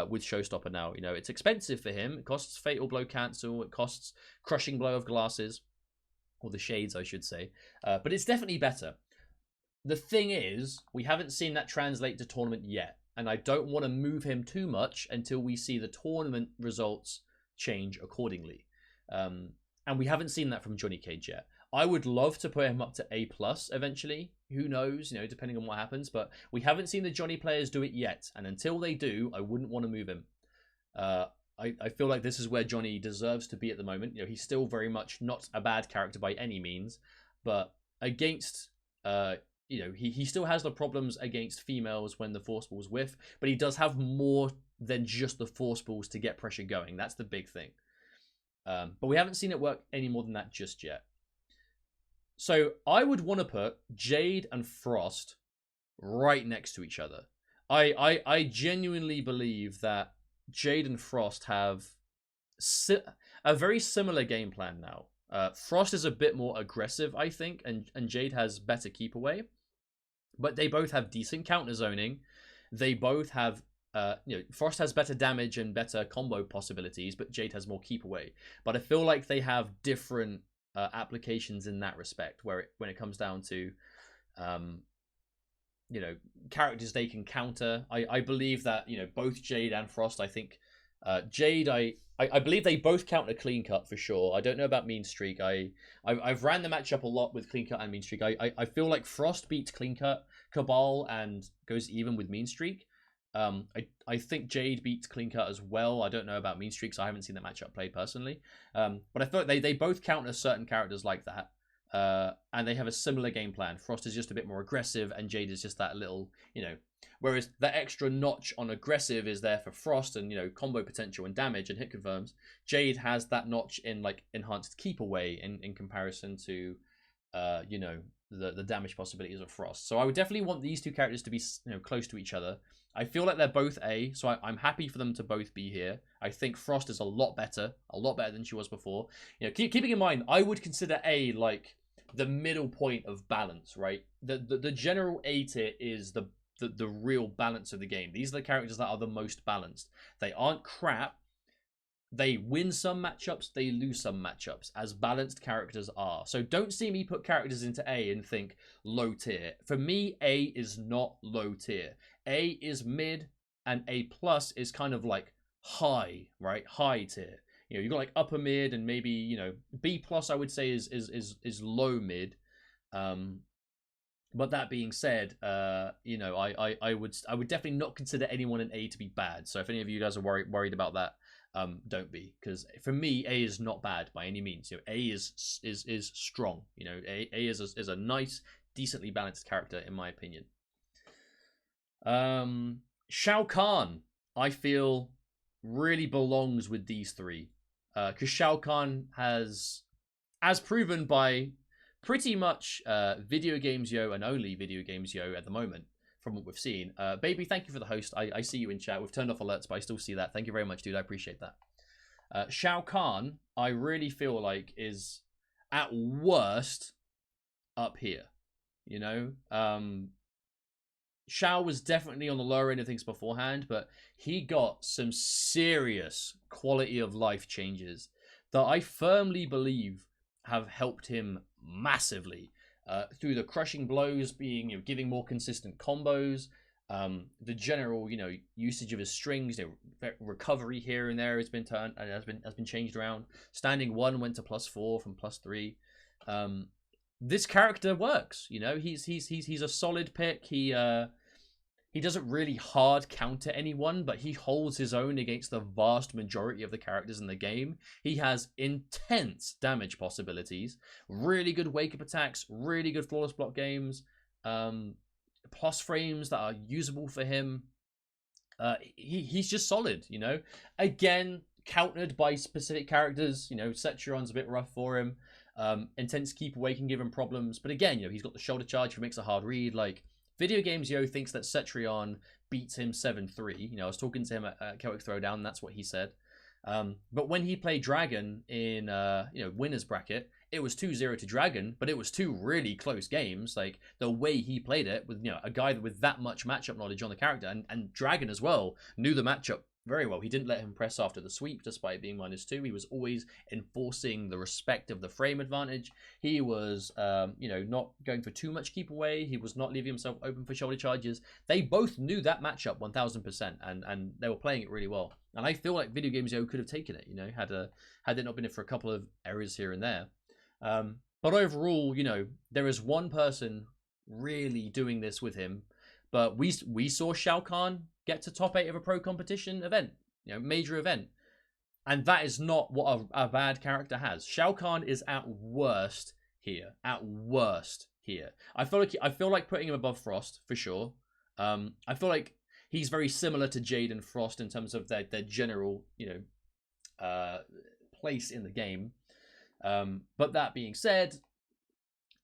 with Showstopper now. You know, it's expensive for him. It costs Fatal Blow cancel. It costs Crushing Blow of Glasses. Or the Shades, I should say. But it's definitely better. The thing is, we haven't seen that translate to tournament yet. And I don't want to move him too much until we see the tournament results change accordingly. And we haven't seen that from Johnny Cage yet. I would love to put him up to A+ eventually. Who knows, depending on what happens. But we haven't seen the Johnny players do it yet. And until they do, I wouldn't want to move him. I feel like this is where Johnny deserves to be at the moment. He's still very much not a bad character by any means. But against... he still has the problems against females when the force balls whiff, but he does have more than just the force balls to get pressure going. That's the big thing. But we haven't seen it work any more than that just yet. So I would want to put Jade and Frost right next to each other. I genuinely believe that Jade and Frost have a very similar game plan now. Frost is a bit more aggressive, I think, and Jade has better keep away. But they both have decent counter zoning. They both have, Frost has better damage and better combo possibilities, but Jade has more keep away. But I feel like they have different applications in that respect, when it comes down to, characters they can counter. I believe that, both Jade and Frost, I think, Jade, I believe they both counter clean cut for sure. I don't know about mean streak. I've ran the matchup a lot with clean cut and mean streak. I feel like Frost beats clean cut, Cabal, and goes even with mean streak. I think Jade beats clean cut as well. I don't know about mean streaks. I haven't seen the matchup play personally. But I feel like they both counter certain characters like that. And they have a similar game plan. Frost is just a bit more aggressive, and Jade is just that little, whereas that extra notch on aggressive is there for Frost and, combo potential and damage and hit confirms. Jade has that notch in, like, enhanced keep away in comparison to, the damage possibilities of Frost. So I would definitely want these two characters to be, close to each other. I feel like they're both A, so I'm happy for them to both be here. I think Frost is a lot better than she was before. Keeping in mind, I would consider A like the middle point of balance, right? The general A tier is the real balance of the game. These are the characters that are the most balanced. They aren't crap. They win some matchups, they lose some matchups, as balanced characters are. So don't see me put characters into A and think low tier. For me, A is not low tier. A is mid, and A+ is kind of like high, right? High tier. You've got like upper mid, and maybe, B+ I would say is low mid. But that being said, I would definitely not consider anyone in A to be bad. So if any of you guys are worried about that, don't be, because for me, A is not bad by any means. A is strong. A is a nice, decently balanced character in my opinion. Shao Kahn, I feel, really belongs with these three, because Shao Kahn has, as proven by pretty much Video Games Yo and only Video Games Yo at the moment, from what we've seen. Baby, thank you for the host. I see you in chat. We've turned off alerts, but I still see that. Thank you very much, dude. I appreciate that. Shao Kahn, I really feel like, is at worst up here. Shao was definitely on the lower end of things beforehand, but he got some serious quality of life changes that I firmly believe have helped him massively, through the crushing blows being, giving more consistent combos, the general, usage of his strings, recovery here and there has been turned and has been changed around. Standing 1 went to +4 from +3. This character works, he's a solid pick. He doesn't really hard counter anyone, but he holds his own against the vast majority of the characters in the game. He has intense damage possibilities, really good wake-up attacks, really good flawless block games, plus frames that are usable for him. He's just solid, Again, countered by specific characters. Cetrion's a bit rough for him. Intense keep away can give him problems, but again, he's got the shoulder charge who makes a hard read. Like, Video Games Yo thinks that Cetrion beats him 7-3. I was talking to him at Celtic Throwdown, and that's what he said. But when he played Dragon in winners bracket, it was 2-0 to Dragon, but it was 2 really close games. Like, the way he played it with a guy with that much matchup knowledge on the character, and Dragon as well knew the matchup very well. He didn't let him press after the sweep despite being -2. He was always enforcing the respect of the frame advantage. He was not going for too much keep away. He was not leaving himself open for shoulder charges. They both knew that matchup 1000%, and they were playing it really well. And I feel like Video Games Yo could have taken it, had it not been for a couple of errors here and there. But overall, you know, there is one person really doing this with him. But we saw Shao Kahn get to top 8 of a pro competition event, you know, major event. And that is not what a bad character has. Shao Kahn is at worst here. At worst here. I feel like putting him above Frost for sure. I feel like he's very similar to Jade and Frost in terms of their general, you know, place in the game. But that being said,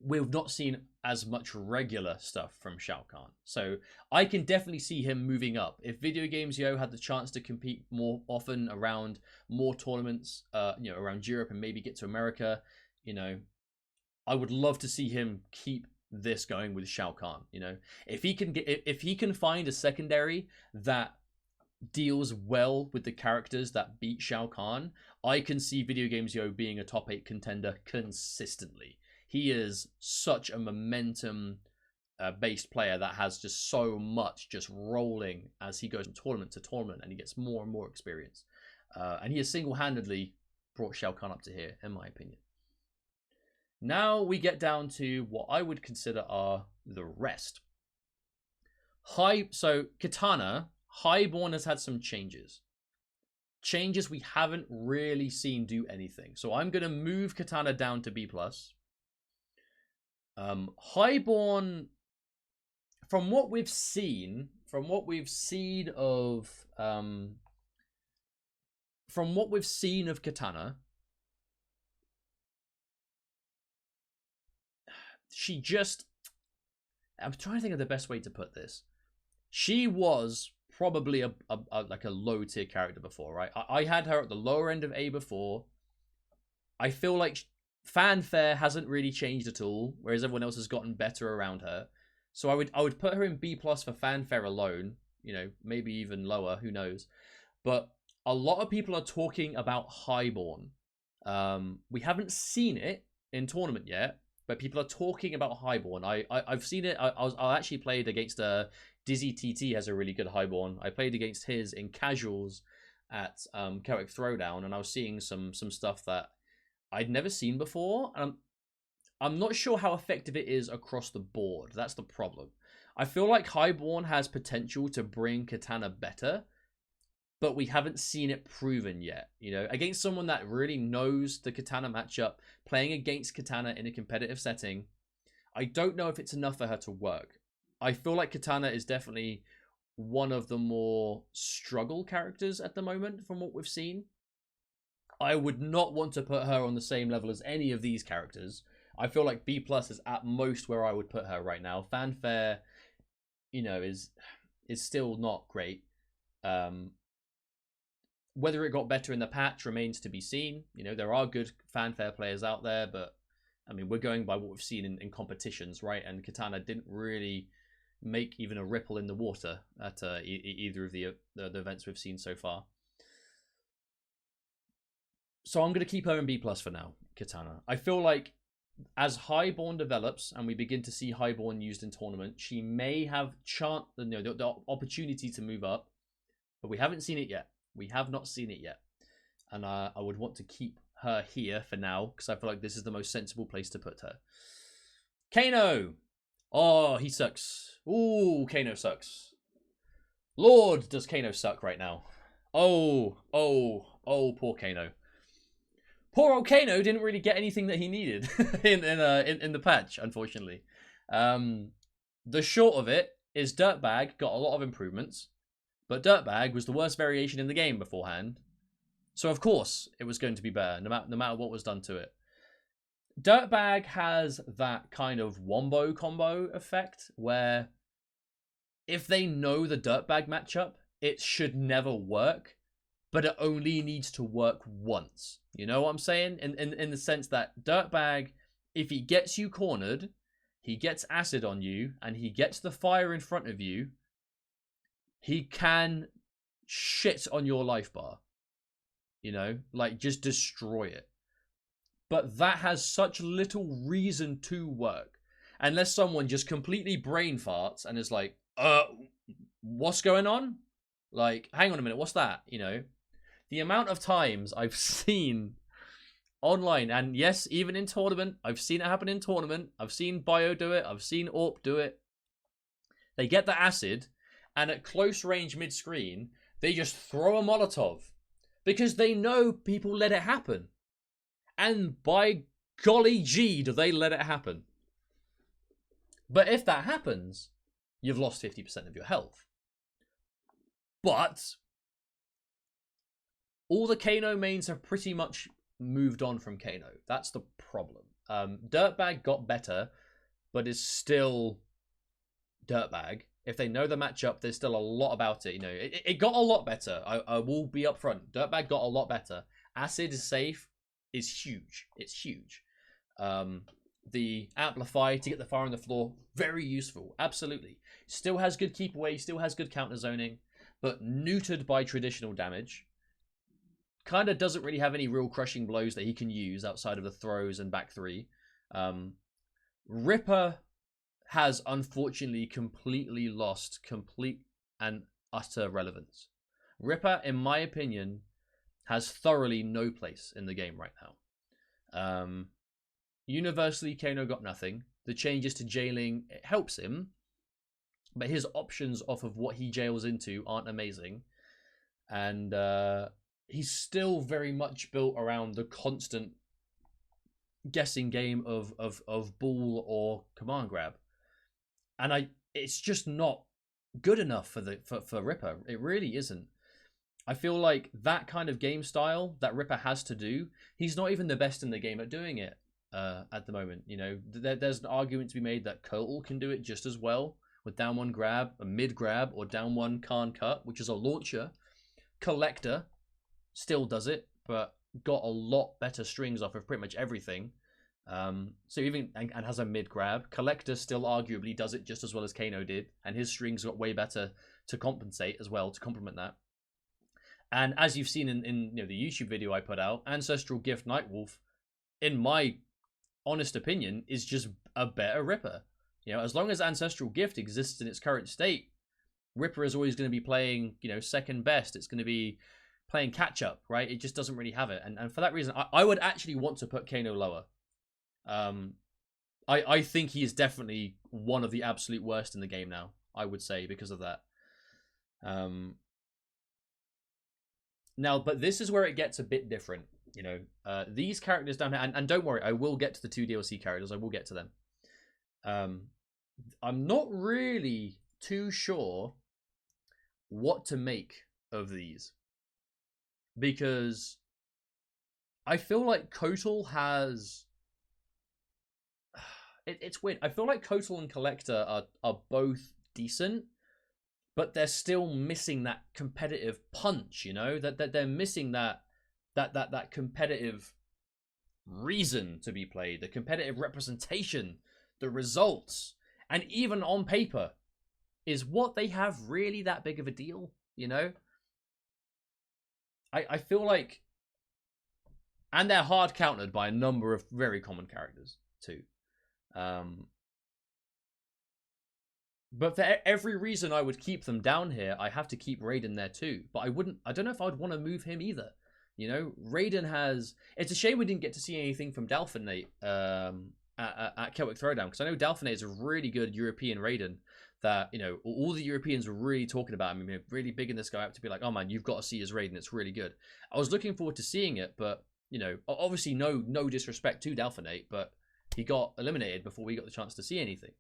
we've not seen as much regular stuff from Shao Kahn. So I can definitely see him moving up. If Video Games Yo had the chance to compete more often around more tournaments, you know, around Europe and maybe get to America, you know, I would love to see him keep this going with Shao Kahn. You know, if he can find a secondary that deals well with the characters that beat Shao Kahn, I can see Video Games Yo being a top 8 contender consistently. He is such a momentum based player that has just so much just rolling as he goes from tournament to tournament and he gets more and more experience. And he has single-handedly brought Shao Kahn up to here, in my opinion. Now we get down to what I would consider are the rest. So Katana, Highborn has had some changes. Changes we haven't really seen do anything. So I'm going to move Katana down to B+. Highborn, from what we've seen of Katana, she just, I'm trying to think of the best way to put this. She was probably a like a low tier character before, right? I had her at the lower end of A before. I feel like fanfare hasn't really changed at all, whereas everyone else has gotten better around her. So I would put her in B+ for fanfare alone, you know, maybe even lower, who knows. But a lot of people are talking about Highborn. We haven't seen it in tournament yet, but people are talking about Highborn. I've seen it. I actually played against Dizzy TT has a really good Highborn. I played against his in casuals at Celtic Throwdown, and I was seeing some stuff that I'd never seen before. And I'm not sure how effective it is across the board. That's the problem. I feel like Highborn has potential to bring Katana better, but we haven't seen it proven yet. You know, against someone that really knows the Katana matchup, playing against Katana in a competitive setting, I don't know if it's enough for her to work. I feel like Katana is definitely one of the more struggle characters at the moment from what we've seen. I would not want to put her on the same level as any of these characters. I feel like B+ is at most where I would put her right now. Fanfare, you know, is still not great. Whether it got better in the patch remains to be seen. You know, there are good fanfare players out there, but I mean, we're going by what we've seen in competitions, right? And Katana didn't really make even a ripple in the water at either of the events we've seen so far. So I'm going to keep her in B+ for now, Katana. I feel like as Highborn develops and we begin to see Highborn used in tournament, she may have the opportunity to move up, but we haven't seen it yet. We have not seen it yet. And I would want to keep her here for now because I feel like this is the most sensible place to put her. Kano. Oh, he sucks. Ooh, Kano sucks. Lord, does Kano suck right now. Oh, poor Kano. Poor old Kano didn't really get anything that he needed in the patch, unfortunately. The short of it is Dirtbag got a lot of improvements, but Dirtbag was the worst variation in the game beforehand. So of course it was going to be better, no matter what was done to it. Dirtbag has that kind of wombo combo effect where if they know the Dirtbag matchup, it should never work, but it only needs to work once. You know what I'm saying? In the sense that Dirtbag, if he gets you cornered, he gets acid on you, and he gets the fire in front of you, he can shit on your life bar. You know? Like, just destroy it. But that has such little reason to work. Unless someone just completely brain farts and is like, what's going on? Like, hang on a minute, what's that? You know? The amount of times I've seen online. And yes, even in tournament, I've seen it happen in tournament. I've seen Bio do it. I've seen Orp do it. They get the acid, and at close range mid-screen, they just throw a Molotov. Because they know people let it happen. And by golly gee, do they let it happen. But if that happens, you've lost 50% of your health. But all the Kano mains have pretty much moved on from Kano. That's the problem. Dirtbag got better, but is still Dirtbag. If they know the matchup, there's still a lot about it. You know, it got a lot better. I will be upfront. Dirtbag got a lot better. Acid is safe. Is huge. It's huge. The amplify to get the fire on the floor, very useful. Absolutely. Still has good keep away. Still has good counter zoning, but neutered by traditional damage. Kind of doesn't really have any real crushing blows that he can use outside of the throws and back three. Ripper has unfortunately completely lost complete and utter relevance. Ripper, in my opinion, has thoroughly no place in the game right now. Universally, Kano got nothing. The changes to jailing, it helps him, but his options off of what he jails into aren't amazing. And he's still very much built around the constant guessing game of ball or command grab. And it's just not good enough for Ripper. It really isn't. I feel like that kind of game style that Ripper has to do, he's not even the best in the game at doing it at the moment. You know, there's an argument to be made that Kotal can do it just as well with down one grab, a mid grab, or down one Kahn cut, which is a launcher. Collector still does it, but got a lot better strings off of pretty much everything. So even and has a mid grab. Collector still arguably does it just as well as Kano did, and his strings got way better to compensate as well, to complement that. And as you've seen in you know, the YouTube video I put out, Ancestral Gift Nightwolf, in my honest opinion, is just a better Ripper. You know, as long as Ancestral Gift exists in its current state, Ripper is always going to be playing, you know, second best. It's going to be playing catch up, right? It just doesn't really have it. And for that reason, I would actually want to put Kano lower. I think he is definitely one of the absolute worst in the game now, I would say, because of that. Now, but this is where it gets a bit different, you know. These characters down here, and don't worry, I will get to the 2 DLC characters. I will get to them. I'm not really too sure what to make of these, because I feel like Kotal has... It's weird. I feel like Kotal and Collector are both decent, but they're still missing that competitive punch, you know? That they're missing that competitive reason to be played, the competitive representation, the results. And even on paper, is what they have really that big of a deal, you know? I feel like... And they're hard countered by a number of very common characters, too. But for every reason I would keep them down here, I have to keep Raiden there too. But I don't know if I'd want to move him either. You know, Raiden has... It's a shame we didn't get to see anything from Dalfinate at Celtic Throwdown, because I know Dalfinate is a really good European Raiden that, you know, all the Europeans were really talking about. I mean, really bigging this guy up to be like, oh man, you've got to see his Raiden, it's really good. I was looking forward to seeing it, but, you know, obviously no disrespect to Dalfinate, but he got eliminated before we got the chance to see anything.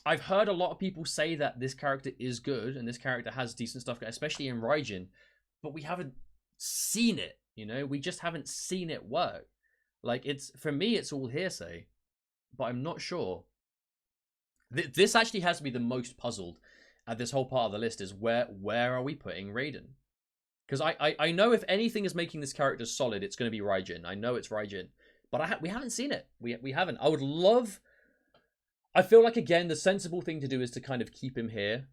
I've heard a lot of people say that this character is good and this character has decent stuff, especially in Raijin, but we haven't seen it, you know? We just haven't seen it work. Like, it's, for me, it's all hearsay, but I'm not sure. This actually has me the most puzzled at this whole part of the list, is where are we putting Raiden? Because I know if anything is making this character solid, it's going to be Raijin. I know it's Raijin, but we haven't seen it. We haven't. I would love... I feel like, again, the sensible thing to do is to kind of keep him here.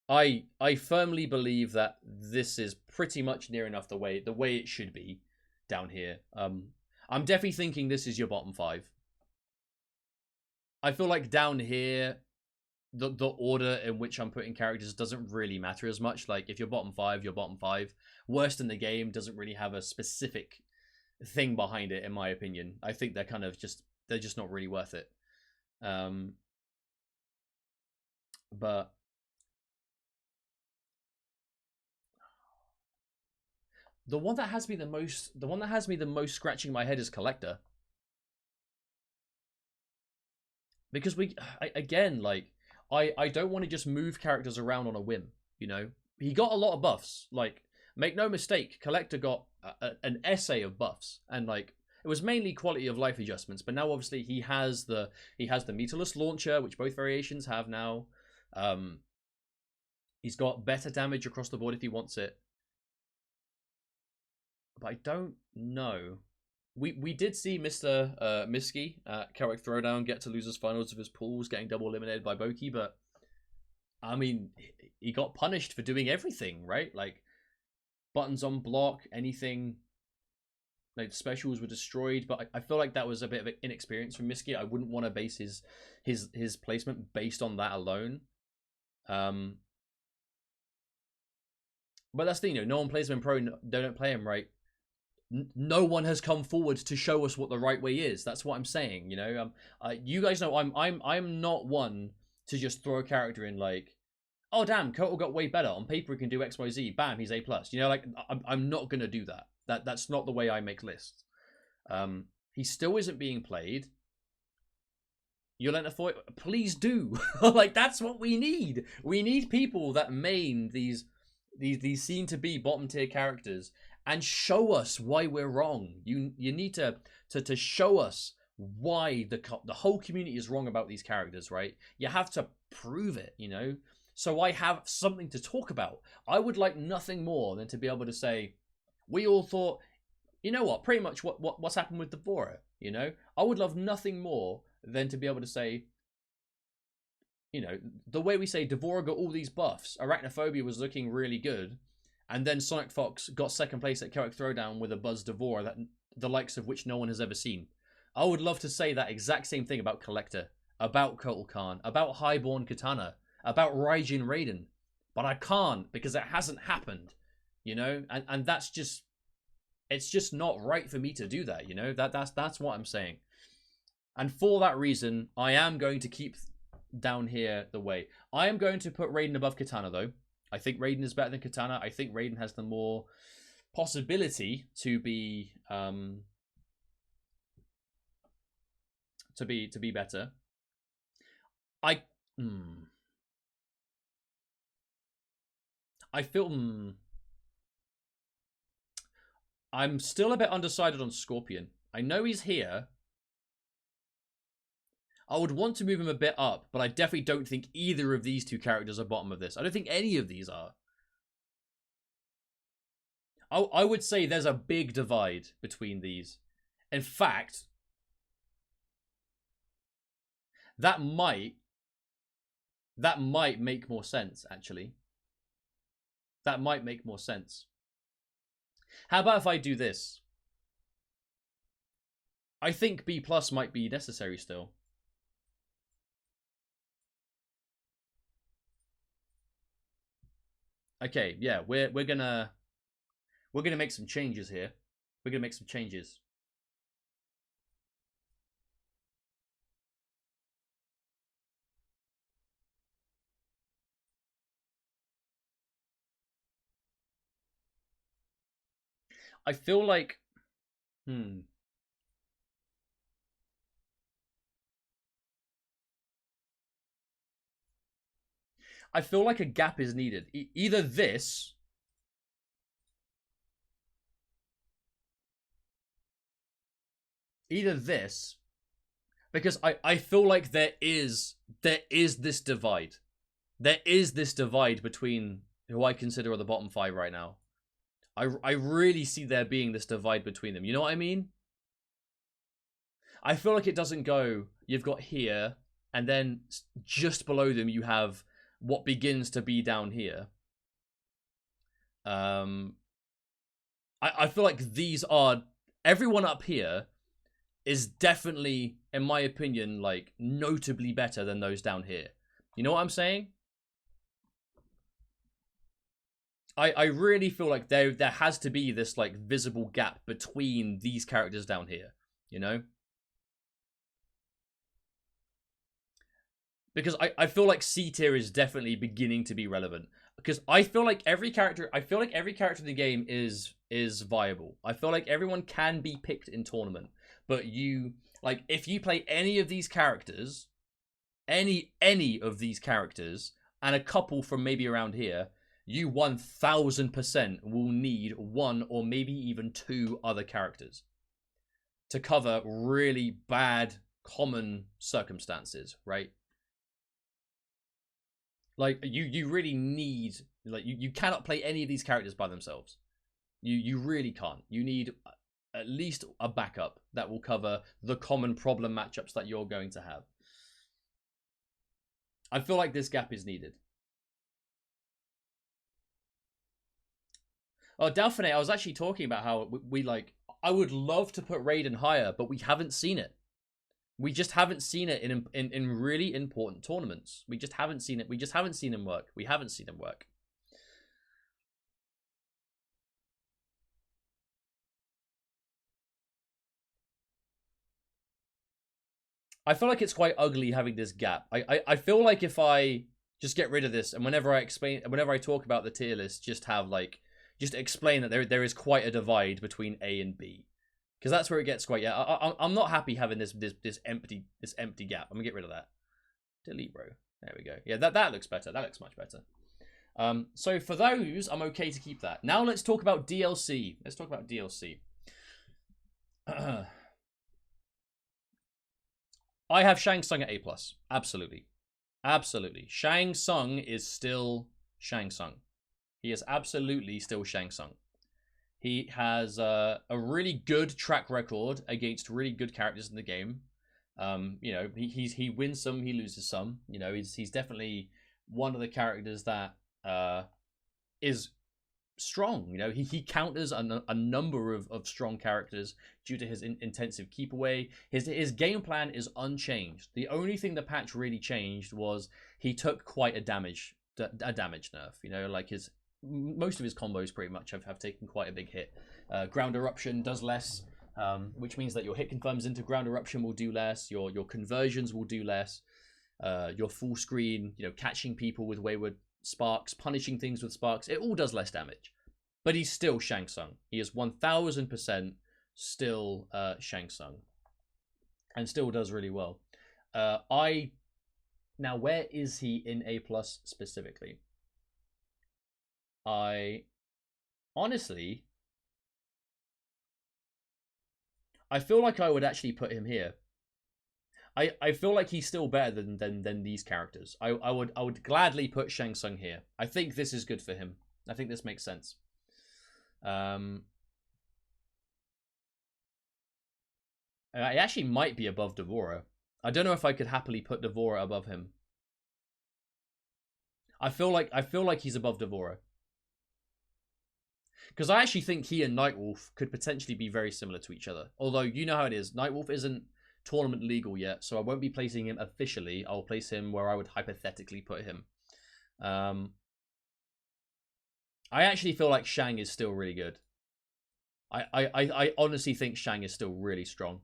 I firmly believe that this is pretty much near enough the way it should be down here. I'm definitely thinking this is your bottom 5. I feel like down here, the order in which I'm putting characters doesn't really matter as much. Like, if you're bottom 5, you're bottom 5. Worst in the game doesn't really have a specific thing behind it, in my opinion. I think they're kind of they're just not really worth it. But the one that has me the most scratching my head is Collector. Because again, like, I don't want to just move characters around on a whim, you know? He got a lot of buffs. Like, make no mistake, Collector got an essay of buffs, and like, it was mainly quality of life adjustments, but now obviously he has the meterless launcher, which both variations have now. He's got better damage across the board if he wants it. But I don't know. We did see Mr. Miski at Celtic Throwdown get to losers finals of his pools, getting double eliminated by Boki, but I mean, he got punished for doing everything, right? Like, buttons on block, anything. Like, the specials were destroyed, but I feel like that was a bit of inexperience from Miski. I wouldn't want to base his placement based on that alone. But that's the thing, you know, no one plays him in pro, they don't play him right. No one has come forward to show us what the right way is. That's what I'm saying, you know. You guys know I'm not one to just throw a character in like, oh damn, Kotal got way better on paper. He can do X, Y, Z. Bam, he's A+. You know, like, I'm not gonna do that. That's not the way I make lists. He still isn't being played. Yolanda Foy, please do. Like, that's what we need. We need people that main these seem to be bottom tier characters and show us why we're wrong. You need to show us why the whole community is wrong about these characters, right? You have to prove it, you know? So I have something to talk about. I would like nothing more than to be able to say, we all thought, you know what, pretty much what's happened with Devora, you know? I would love nothing more than to be able to say, you know, the way we say Devora got all these buffs, Arachnophobia was looking really good, and then Sonic Fox got second place at Celtic Throwdown with a Buzz Devora, that the likes of which no one has ever seen. I would love to say that exact same thing about Collector, about Shao Kahn, about Highborn Katana, about Raijin Raiden, but I can't because it hasn't happened, you know, and that's just, it's just not right for me to do that, you know. That's what I'm saying, and for that reason, I am going to keep down here the way. I am going to put Raiden above Katana, though. I think Raiden is better than Katana. I think Raiden has the more possibility to be better. I feel I'm still a bit undecided on Scorpion. I know he's here. I would want to move him a bit up, but I definitely don't think either of these two characters are bottom of this. I don't think any of these are. I would say there's a big divide between these. In fact, that might make more sense, actually. That might make more sense. How about if I do this? I think B+ might be necessary still. Okay, yeah, we're gonna make some changes here. We're gonna make some changes. I feel like, I feel like a gap is needed. Either this, because I feel like there is this divide. There is this divide between who I consider are the bottom 5 right now. I really see there being this divide between them. You know what I mean? I feel like it doesn't go, you've got here, and then just below them you have what begins to be down here. I feel like these are, everyone up here is definitely, in my opinion, like, notably better than those down here. You know what I'm saying? I really feel like there has to be this like visible gap between these characters down here, you know? Because I feel like C tier is definitely beginning to be relevant. Because I feel like every character in the game is viable. I feel like everyone can be picked in tournament. But you like if you play any of these characters, any of these characters, and a couple from maybe around here, you 1000% will need one or maybe even two other characters to cover really bad common circumstances, right? Like you really need like you cannot play any of these characters by themselves. You really can't. You need at least a backup that will cover the common problem matchups that you're going to have. I feel like this gap is needed. Oh, Delphine, I was actually talking about how we like. I would love to put Raiden higher, but we haven't seen it. We just haven't seen it in really important tournaments. We just haven't seen it. We just haven't seen him work. We haven't seen him work. I feel like it's quite ugly having this gap. I feel like if I just get rid of this and whenever I talk about the tier list, just have like just explain that there is quite a divide between A and B, because that's where it gets quite. Yeah, I'm not happy having this empty gap. I'm gonna get rid of that. Delete row. There we go. Yeah, that looks better. That looks much better. So for those, I'm okay to keep that. Now let's talk about DLC. Let's talk about DLC. I have Shang Tsung at A+. Absolutely. Absolutely. Shang Tsung is still Shang Tsung. He is absolutely still Shang Tsung. He has a really good track record against really good characters in the game. You know, he wins some, he loses some. You know, he's definitely one of the characters that is strong. You know, he counters a number of strong characters due to his intensive keep away. His game plan is unchanged. The only thing the patch really changed was he took quite a damage nerf. You know, like most of his combos pretty much have taken quite a big hit. Ground eruption does less, which means that your hit confirms into ground eruption will do less. Your conversions will do less. Your full screen, you know, catching people with wayward sparks, punishing things with sparks, it all does less damage. But he's still Shang Tsung. He is 1000% still Shang Tsung. And still does really well. Now, where is he in A+ specifically? Honestly, I feel like I would actually put him here. I feel like he's still better than these characters. I would gladly put Shang Tsung here. I think this is good for him. I think this makes sense. It actually might be above Devora. I don't know if I could happily put Devora above him. I feel like he's above Devora. Because I actually think he and Nightwolf could potentially be very similar to each other. Although, you know how it is. Nightwolf isn't tournament legal yet, so I won't be placing him officially. I'll place him where I would hypothetically put him. I actually feel like Shang is still really good. I honestly think Shang is still really strong.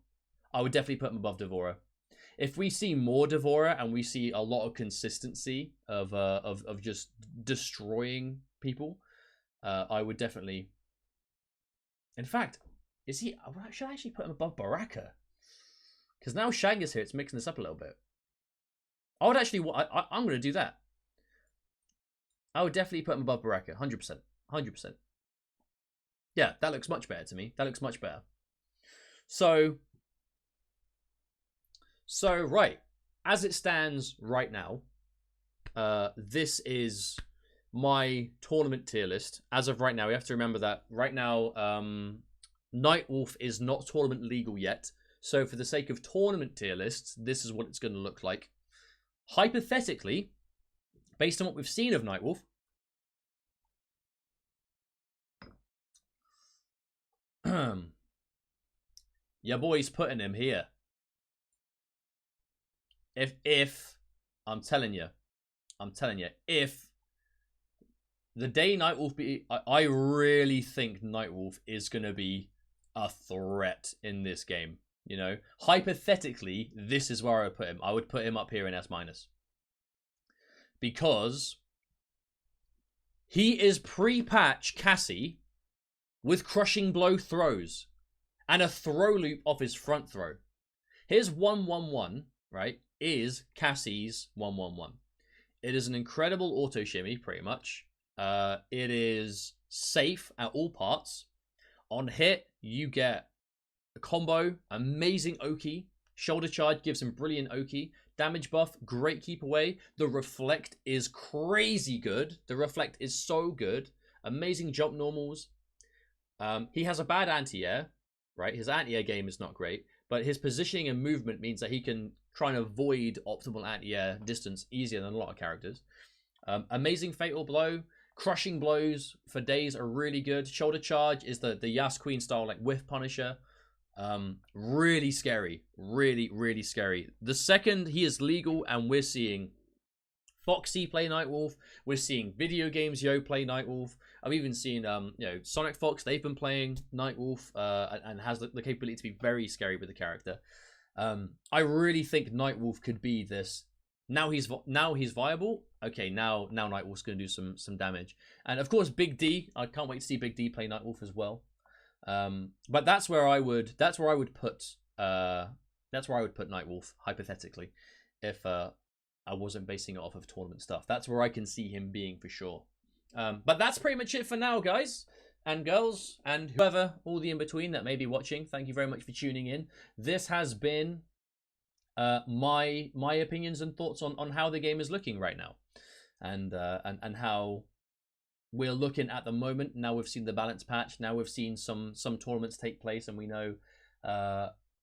I would definitely put him above Devora. If we see more Devora and we see a lot of consistency of just destroying people, I would definitely. In fact, is he? Should I actually put him above Baraka? Because now Shang is here, it's mixing this up a little bit. I would actually. I'm going to do that. I would definitely put him above Baraka, 100%, 100%. Yeah, that looks much better to me. That looks much better. So right, as it stands right now, this is my tournament tier list. As of right now, we have to remember that right now, Nightwolf is not tournament legal yet. So for the sake of tournament tier lists, this is what it's going to look like. Hypothetically, based on what we've seen of Nightwolf, your boy's putting him here. If I'm telling you, I'm telling you, if the day Nightwolf be, I really think Nightwolf is going to be a threat in this game. You know, hypothetically, this is where I would put him. I would put him up here in S-. Because he is pre-patch Cassie with crushing blow throws and a throw loop off his front throw. His 1-1-1, right, is Cassie's 1-1-1. It is an incredible auto shimmy, pretty much. It is safe at all parts. On hit, you get a combo, amazing Oki. Shoulder charge gives him brilliant Oki. Damage buff, great keep away. The reflect is crazy good. The reflect is so good. Amazing jump normals. He has a bad anti-air, right? His anti-air game is not great, but his positioning and movement means that he can try and avoid optimal anti-air distance easier than a lot of characters. Amazing fatal blow. Crushing blows for days are really good. Shoulder charge is the Yas Queen style like whiff punisher. Really scary. Really scary. The second he is legal and we're seeing Foxy play Nightwolf, we're seeing Video Games Yo play Nightwolf. I've even seen you know, Sonic Fox, they've been playing Nightwolf and has the capability to be very scary with the character. I really think Nightwolf could be this. Now he's viable. Okay, now Nightwolf's going to do some damage. And of course Big D, I can't wait to see Big D play Nightwolf as well. But that's where I would put Nightwolf hypothetically, if I wasn't basing it off of tournament stuff. That's where I can see him being for sure. But that's pretty much it for now, guys and girls and whoever, all the in between that may be watching. Thank you very much for tuning in. This has been my opinions and thoughts on how the game is looking right now, and how we're looking at the moment. Now we've seen the balance patch. Now we've seen some tournaments take place, and we know,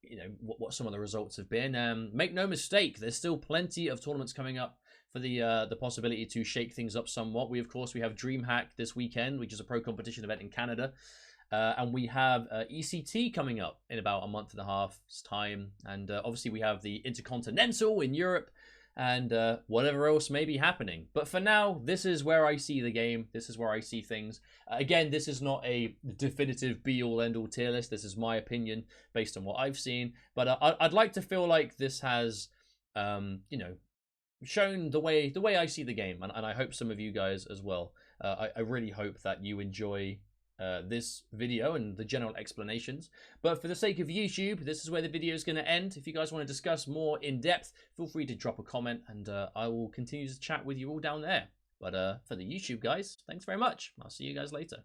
you know, what some of the results have been. Make no mistake, there's still plenty of tournaments coming up for the possibility to shake things up somewhat. We have DreamHack this weekend, which is a pro competition event in Canada. And we have ECT coming up in about a month and a half's time. And obviously we have the Intercontinental in Europe and whatever else may be happening. But for now, this is where I see the game. This is where I see things. Again, this is not a definitive be-all, end-all tier list. This is my opinion based on what I've seen. But I'd like to feel like this has, you know, shown the way I see the game. And I hope some of you guys as well. I really hope that you enjoy this video and the general explanations. But for the sake of YouTube, this is where the video is going to end. If you guys want to discuss more in depth, feel free to drop a comment and I will continue to chat with you all down there. But for the YouTube guys, thanks very much. I'll see you guys later.